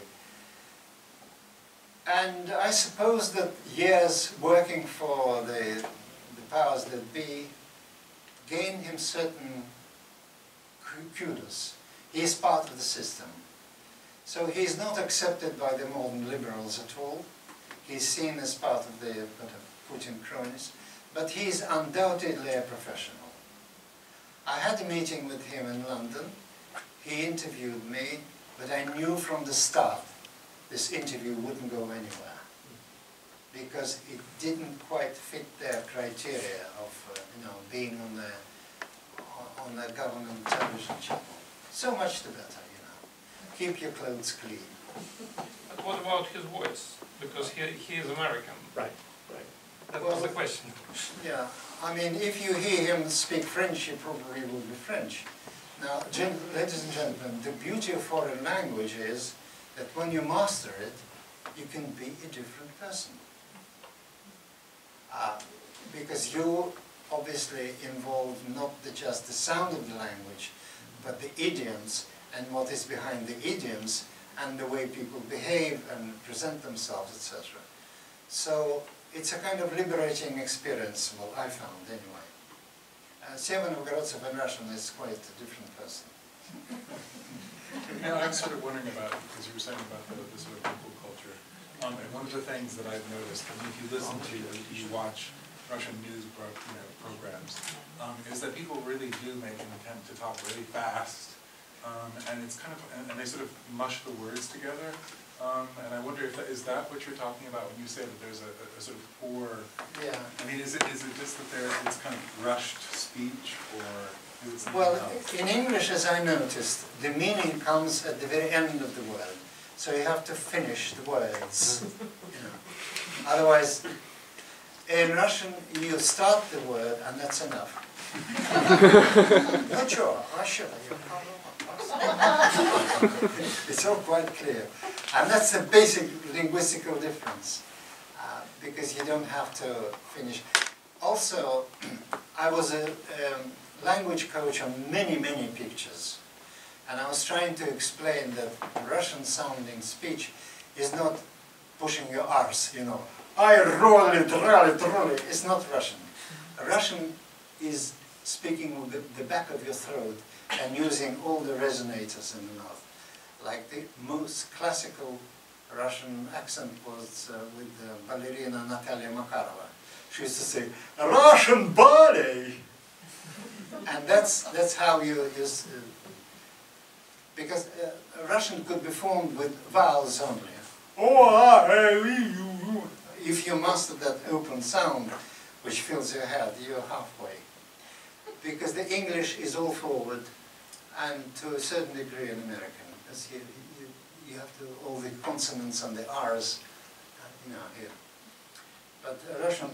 And I suppose that years working for the powers that be gained him certain kudos. He is part of the system. So he is not accepted by the modern liberals at all. He is seen as part of the Putin cronies, but he is undoubtedly a professional. I had a meeting with him in London. He interviewed me, but I knew from the start this interview wouldn't go anywhere, because it didn't quite fit their criteria of being on the government television channel. So much the better, Keep your clothes clean. But what about his voice? Because he is American. Right. That was the question. Yeah, I mean, if you hear him speak French, he probably will be French. Now, ladies and gentlemen, the beauty of foreign language is that when you master it, you can be a different person. Because you obviously involve not just the sound of the language, but the idioms and what is behind the idioms and the way people behave and present themselves, etc. So it's a kind of liberating experience, well, I found anyway. Seva Novgorodsev in Russian is quite a different person. I'm sort of wondering about, because you were saying about the sort of vocal culture, and one of the things that I've noticed, if you listen to, you watch Russian news programs, is that people really do make an attempt to talk really fast, and it's kind of, and they sort of mush the words together. And I wonder if is that what you're talking about when you say that there's a sort of poor? Yeah. I mean, is it just that it's kind of rushed speech, or is it something Well, else? in English, as I noticed, the meaning comes at the very end of the word, so you have to finish the words. Otherwise, In Russian, you start the word, and that's enough. No, sure, Russia. It's all quite clear. And that's the basic linguistical difference, because you don't have to finish. Also, I was a language coach on many, many pictures. And I was trying to explain that Russian-sounding speech is not pushing your R's, you know. I roll it, roll it, roll it. It's not Russian. Russian is speaking with the back of your throat and using all the resonators in the mouth. Like the most classical Russian accent was with ballerina Natalia Makarova. She used to say, Russian body! And that's how you use, because Russian could be formed with vowels only. If you master that open sound, which fills your head, you're halfway. Because the English is all forward, and to a certain degree an American. Because you have to all the consonants and the R's, you know, here. But Russian.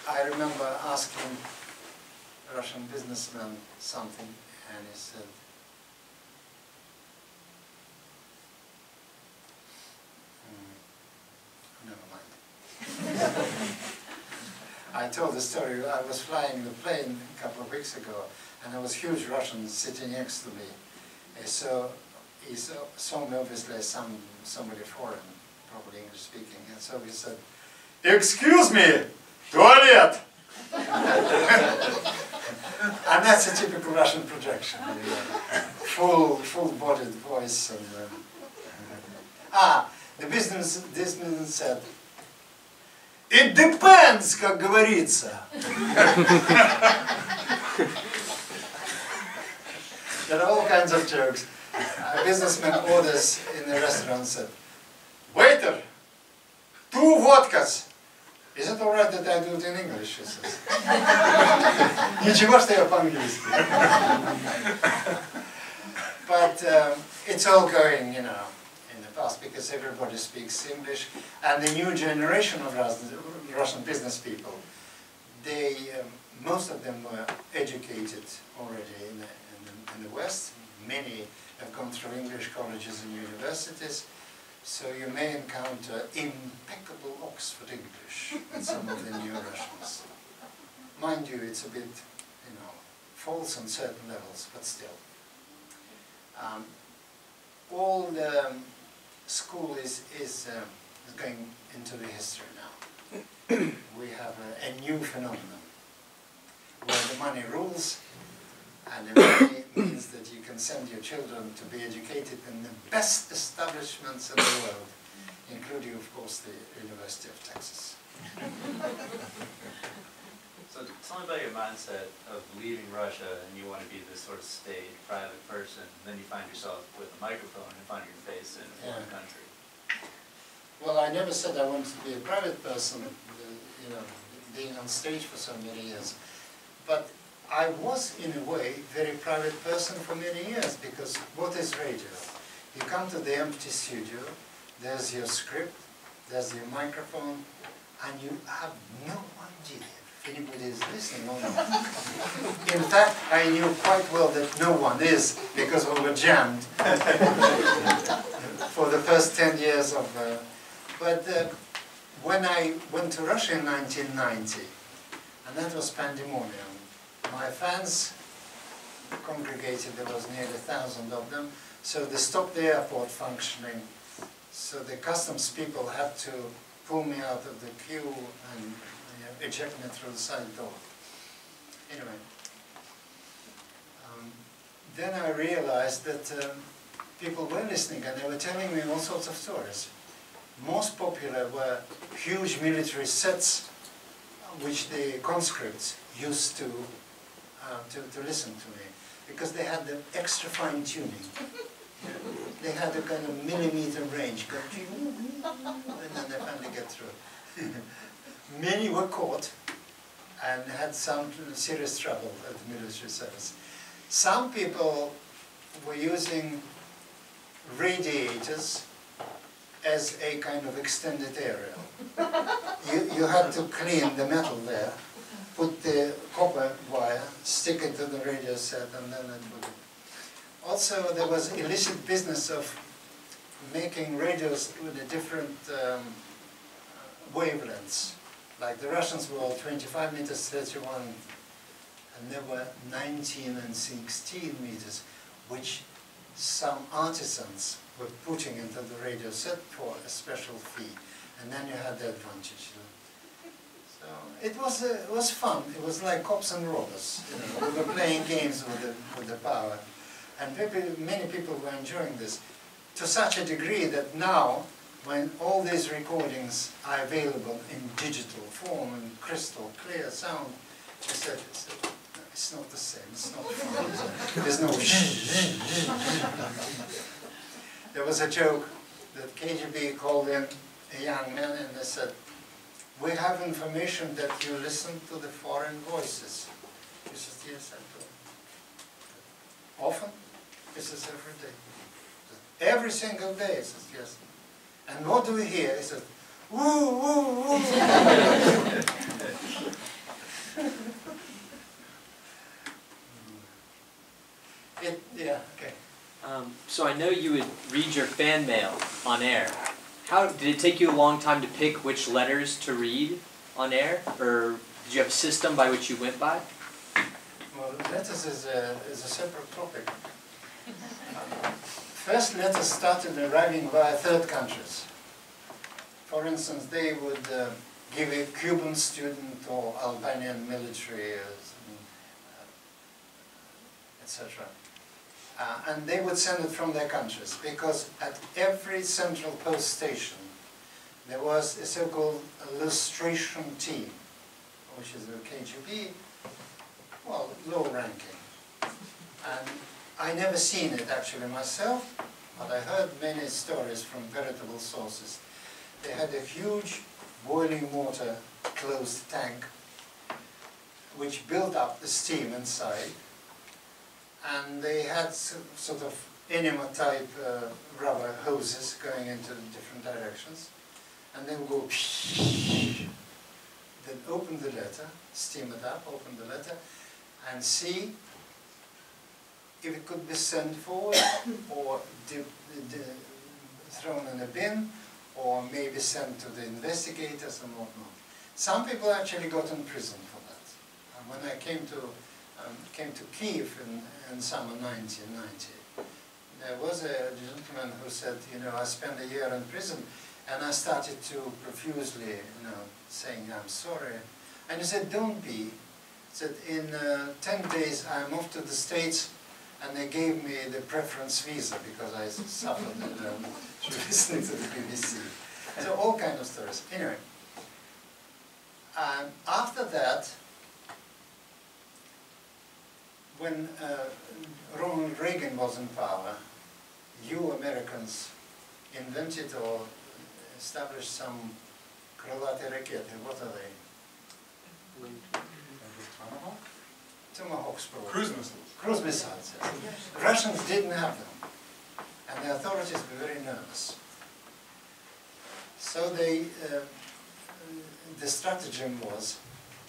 I remember asking a Russian businessman something, and he said, never mind. I told the story. I was flying the plane a couple of weeks ago, and there was a huge Russian sitting next to me. So he saw me obviously as somebody foreign, probably English speaking, and so he said, "Excuse me, toilet!" And that's a typical Russian projection. Full-bodied voice. And, the businessman said, "It depends, как говорится." There are all kinds of jokes. A businessman orders in a restaurant and said, "Waiter, 2 vodkas." "Is it alright that I do it in English?" He says. Ничего, что я по-английски. But it's all going, you know, in the past because everybody speaks English, and the new generation of Russian business people, most of them were educated already in the West. Many have gone through English colleges and universities. So you may encounter impeccable Oxford English in some of the new Russians. Mind you, it's a bit, you know, false on certain levels, but still. All the school is going into the history now. We have a new phenomenon where the money rules, and the money means that you can send your children to be educated in the best establishments in the world, including, of course, the University of Texas. So tell me about your mindset of leaving Russia and you want to be this sort of staid, private person, and then you find yourself with a microphone in front of your face in a foreign country. Well, I never said I wanted to be a private person, you know, being on stage for so many years. But I was, in a way, a very private person for many years, because what is radio? You come to the empty studio, there's your script, there's your microphone, and you have no idea if anybody is listening or not. In fact, I knew quite well that no one is, because we were jammed for the first 10 years of... when I went to Russia in 1990, and that was pandemonium, my fans congregated, there was nearly 1,000 of them, so they stopped the airport functioning, so the customs people had to pull me out of the queue and eject me through the side door. Anyway, then I realized that people were listening and they were telling me all sorts of stories. Most popular were huge military sets which the conscripts used to listen to me, because they had the extra fine tuning. They had a kind of millimeter range, and then they finally get through. Many were caught and had some serious trouble at the military service. Some people were using radiators as a kind of extended area. You had to clean the metal there, put the copper wire, stick it to the radio set, and then it would... Also, there was illicit business of making radios with a different wavelengths. Like the Russians were all 25 meters, 31, and there were 19 and 16 meters, which some artisans were putting into the radio set for a special fee, and then you had the advantage. So it was fun. It was like cops and robbers. You know, we were playing games with the power, and many people were enjoying this to such a degree that now, when all these recordings are available in digital form and crystal clear sound, I said, it's not the same, it's not fun. There's no There was a joke that KGB called in a young man and they said, we have information that you listen to the foreign voices. He says, yes, I do. Often? He says, every day. Every single day, he says, yes. And what do we hear? He says, woo, woo, woo. Yeah, okay. So I know you would read your fan mail on air. How did it take you a long time to pick which letters to read on air, or did you have a system by which you went by? Well, letters is a separate topic. First letters started arriving via third countries. For instance, they would give a Cuban student or Albanian military, etc. And they would send it from their countries, because at every central post station there was a so-called illustration team, which is the KGB, well, low-ranking. And I never seen it actually myself, but I heard many stories from veritable sources. They had a huge boiling water closed tank which built up the steam inside, and they had sort of enema type rubber hoses going into different directions, and they would go then open the letter, steam it up, open the letter, and see if it could be sent forward or thrown in a bin, or maybe sent to the investigators and whatnot. Some people actually got in prison for that. And when I came to Kiev in summer 1990, there was a gentleman who said, you know, I spent a year in prison, and I started to profusely, you know, saying I'm sorry. And he said, don't be. He said, in 10 days I'm off to the States, and they gave me the preference visa because I suffered listening to the BBC. So all kinds of stories. Anyway, after that, when Ronald Reagan was in power, you Americans invented or established some крылатые ракеты. What are they? Tomahawk? Tomahawks, probably. Cruise missiles. Cruise missiles, yes. The Russians didn't have them, and the authorities were very nervous. So they, the stratagem was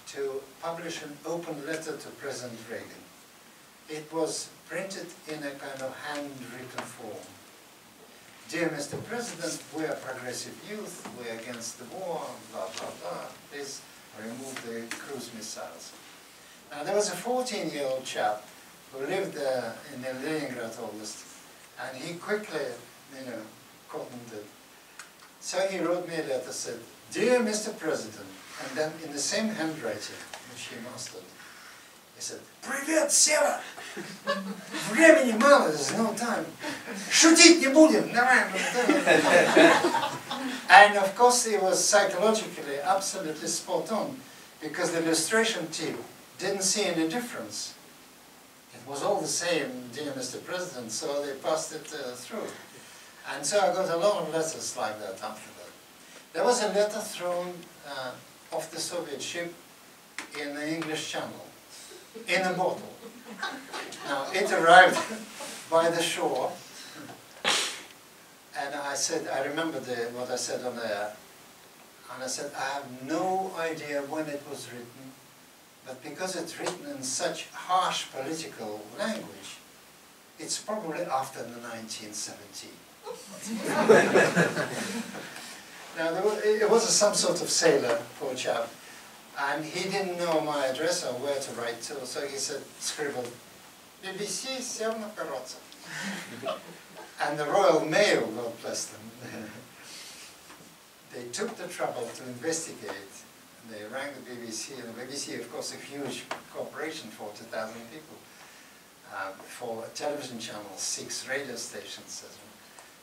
to publish an open letter to President Reagan. It was printed in a kind of handwritten form. Dear Mr. President, we are progressive youth, we are against the war, blah, blah, blah. Please remove the cruise missiles. Now, there was a 14-year-old chap who lived in the Leningrad Oblast, and he quickly, you know, cottoned it. So he wrote me a letter, said, Dear Mr. President, and then in the same handwriting, which he mastered, he said, Привет, Seva! Времени мало, there's no time. Шутить не будем, давай. And of course, he was psychologically absolutely spot on, because the illustration team didn't see any difference. It was all the same, dear Mr. President, so they passed it through. And so I got a lot of letters like that after that. There was a letter thrown off the Soviet ship in the English Channel, in a bottle. Now, it arrived by the shore, And I said, I remember what I said on there, and I said, I have no idea when it was written, but because it's written in such harsh political language, it's probably after the 1917. Now, it was some sort of sailor, poor chap, and he didn't know my address or where to write to, so he said, scribbled, BBC Seva Novgorodsev. And the Royal Mail, God bless them, they took the trouble to investigate. They rang the BBC, and the BBC, of course, a huge corporation, 40,000 people, 4 television channels, 6 radio stations.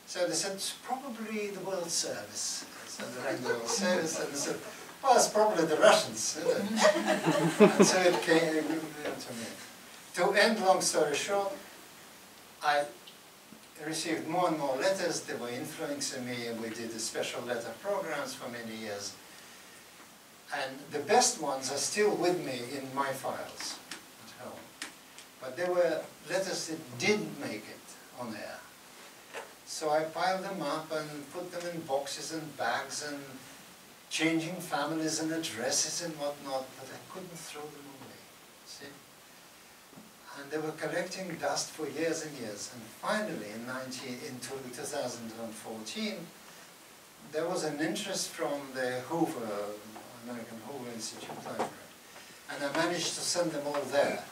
So they said, it's probably the World Service. So they rang the World Service, and they said, well, it's probably the Russians, isn't it? And so it came to me. To end long story short, I received more and more letters. They were influencing me, and we did the special letter programs for many years. And the best ones are still with me in my files at home. But there were letters that didn't make it on air. So I piled them up and put them in boxes and bags and changing families and addresses and whatnot, but I couldn't throw them away, see? And they were collecting dust for years and years. And finally, in 2014, there was an interest from the American Hoover Institute Library. And I managed to send them all there.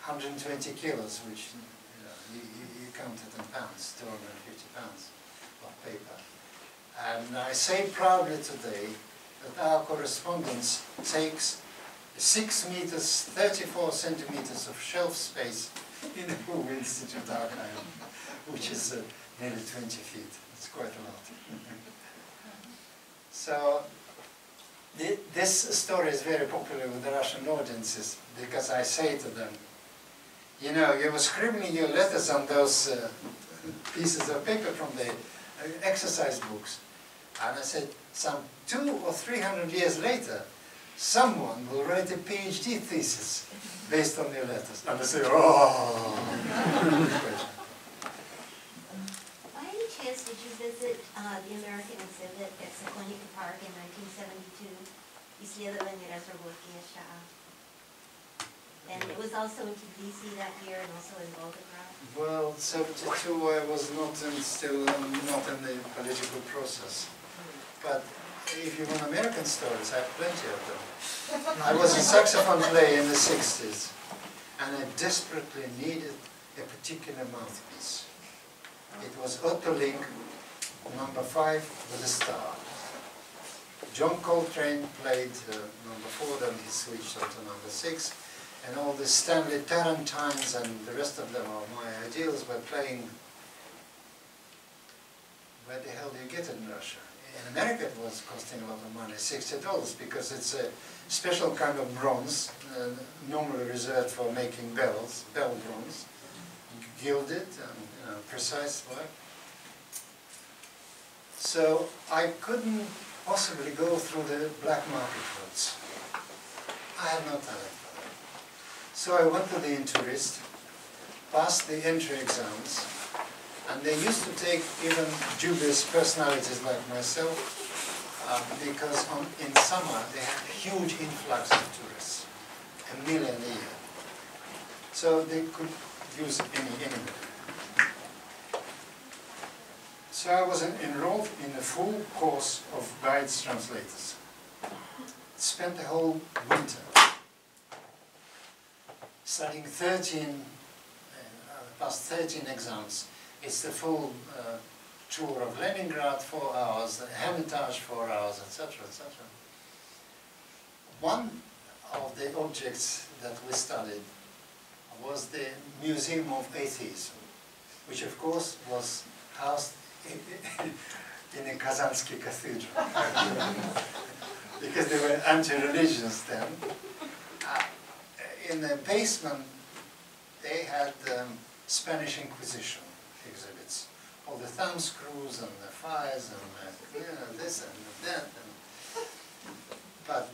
120 kilos, which you count it in pounds, 250 pounds of paper. And I say proudly today that our correspondence takes 6 meters, 34 centimeters of shelf space in the Hoover Institute archive, which is nearly 20 feet. It's quite a lot. So this story is very popular with the Russian audiences because I say to them, you know, you were scribbling your letters on those pieces of paper from the exercise books. And I said, some 200 or 300 years later, someone will write a PhD thesis based on your letters. And I say, oh! By any chance did you visit the American exhibit at Sokonika Park in 1972, Исследование разработки США? And it was also in Tbilisi that year and also in Volgograd? Well, 72 I was still not in the political process. But if you want American stories, I have plenty of them. I was a saxophone player in the 60s, and I desperately needed a particular mouthpiece. It was Otto Link, number 5 with a star. John Coltrane played number 4, then he switched on to number 6, and all the Stanley Tarantines and the rest of them are my ideals were playing. Where the hell do you get it in Russia? In America it was costing a lot of money, $60, because it's a special kind of bronze, normally reserved for making bells, bell bronze, gilded and precise work. So I couldn't possibly go through the black market routes. I had no talent for that. So I went to the Intourist, passed the entry exams, and they used to take even dubious personalities like myself because in summer they had a huge influx of tourists, 1 million a year. So they could use anybody. So I was enrolled in a full course of guides translators. Spent the whole winter studying past 13 exams. It's the full tour of Leningrad, 4 hours, the Hermitage, 4 hours, etc., etc. One of the objects that we studied was the Museum of Atheism, which of course was housed in a Kazansky cathedral. Because they were anti-religious then. In the basement, they had Spanish Inquisition exhibits. All the thumb screws and the fires and this and that. But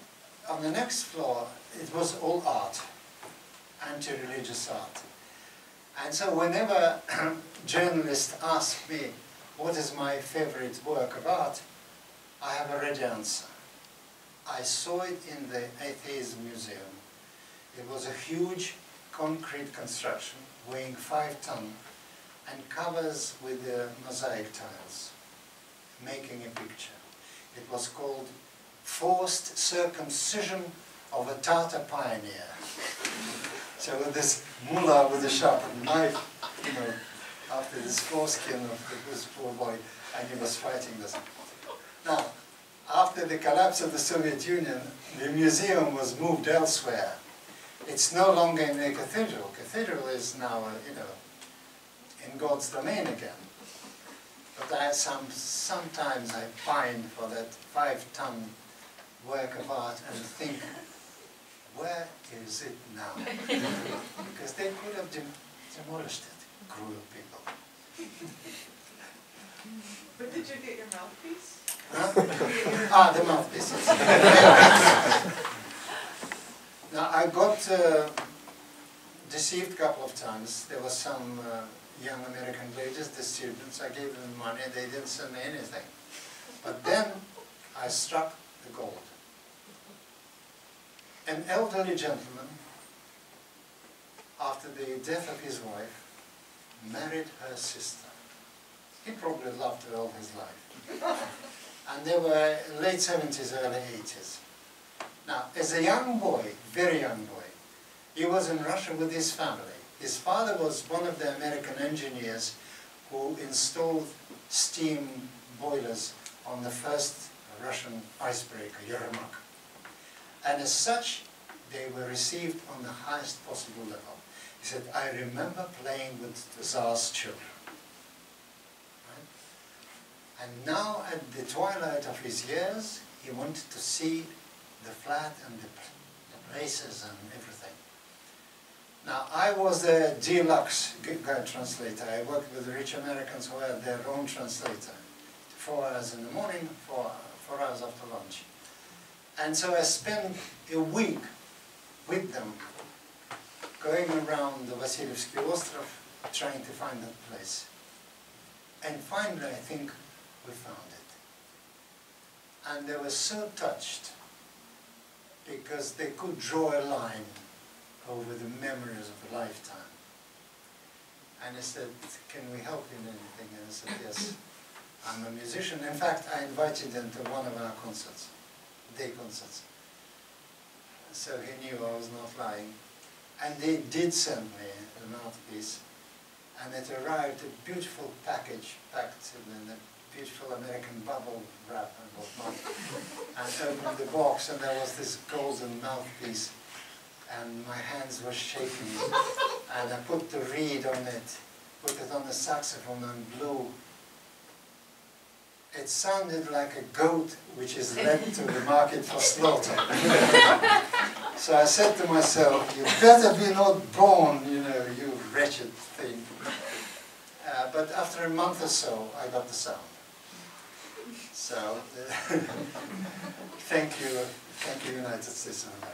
on the next floor, it was all art, anti-religious art. And so whenever journalist asks me what is my favorite work of art, I have a ready answer. I saw it in the Atheism Museum. It was a huge concrete construction weighing 5 tons and covers with the mosaic tiles, making a picture. It was called Forced Circumcision of a Tartar Pioneer. So with this mullah with a sharpened knife, you know, after this foreskin of this poor boy, and he was fighting this. Now, after the collapse of the Soviet Union, the museum was moved elsewhere. It's no longer in the cathedral. Cathedral is now, you know, in God's domain again. But sometimes I pine for that 5-ton work of art and think, where is it now? Because they could have demolished it, cruel people. But did you get your mouthpiece? Huh? The mouthpiece. Now, I got deceived a couple of times. There were some young American ladies, the students, I gave them money, they didn't send me anything. But then I struck the gold. An elderly gentleman, after the death of his wife, married her sister. He probably loved her all his life. And they were late 70s, early 80s. Now, as a young boy, very young boy, he was in Russia with his family. His father was one of the American engineers who installed steam boilers on the first Russian icebreaker, Yermak. And as such, they were received on the highest possible level. He said, I remember playing with the Tsar's children. Right? And now, at the twilight of his years, he wanted to see the flat and the places and everything. Now, I was a deluxe guide translator. I worked with rich Americans who had their own translator. 4 hours in the morning, 4 hours after lunch. And so I spent a week with them, going around the Vasilyevsky Ostrov, trying to find that place. And finally, I think we found it. And they were so touched, because they could draw a line over the memories of a lifetime. And I said, can we help you in anything? And I said, yes, I'm a musician. In fact, I invited them to one of our concerts, day concerts. So he knew I was not lying. And they did send me the mouthpiece. And it arrived, a beautiful package packed in a beautiful American bubble wrap and whatnot. And opened the box, and there was this golden mouthpiece. And my hands were shaking. And I put the reed on it, put it on the saxophone and blew. It sounded like a goat which is led to the market for slaughter. So I said to myself, you better be not born, you know, you wretched thing. But after a month or so, I got the sound. So, thank you, United States of America.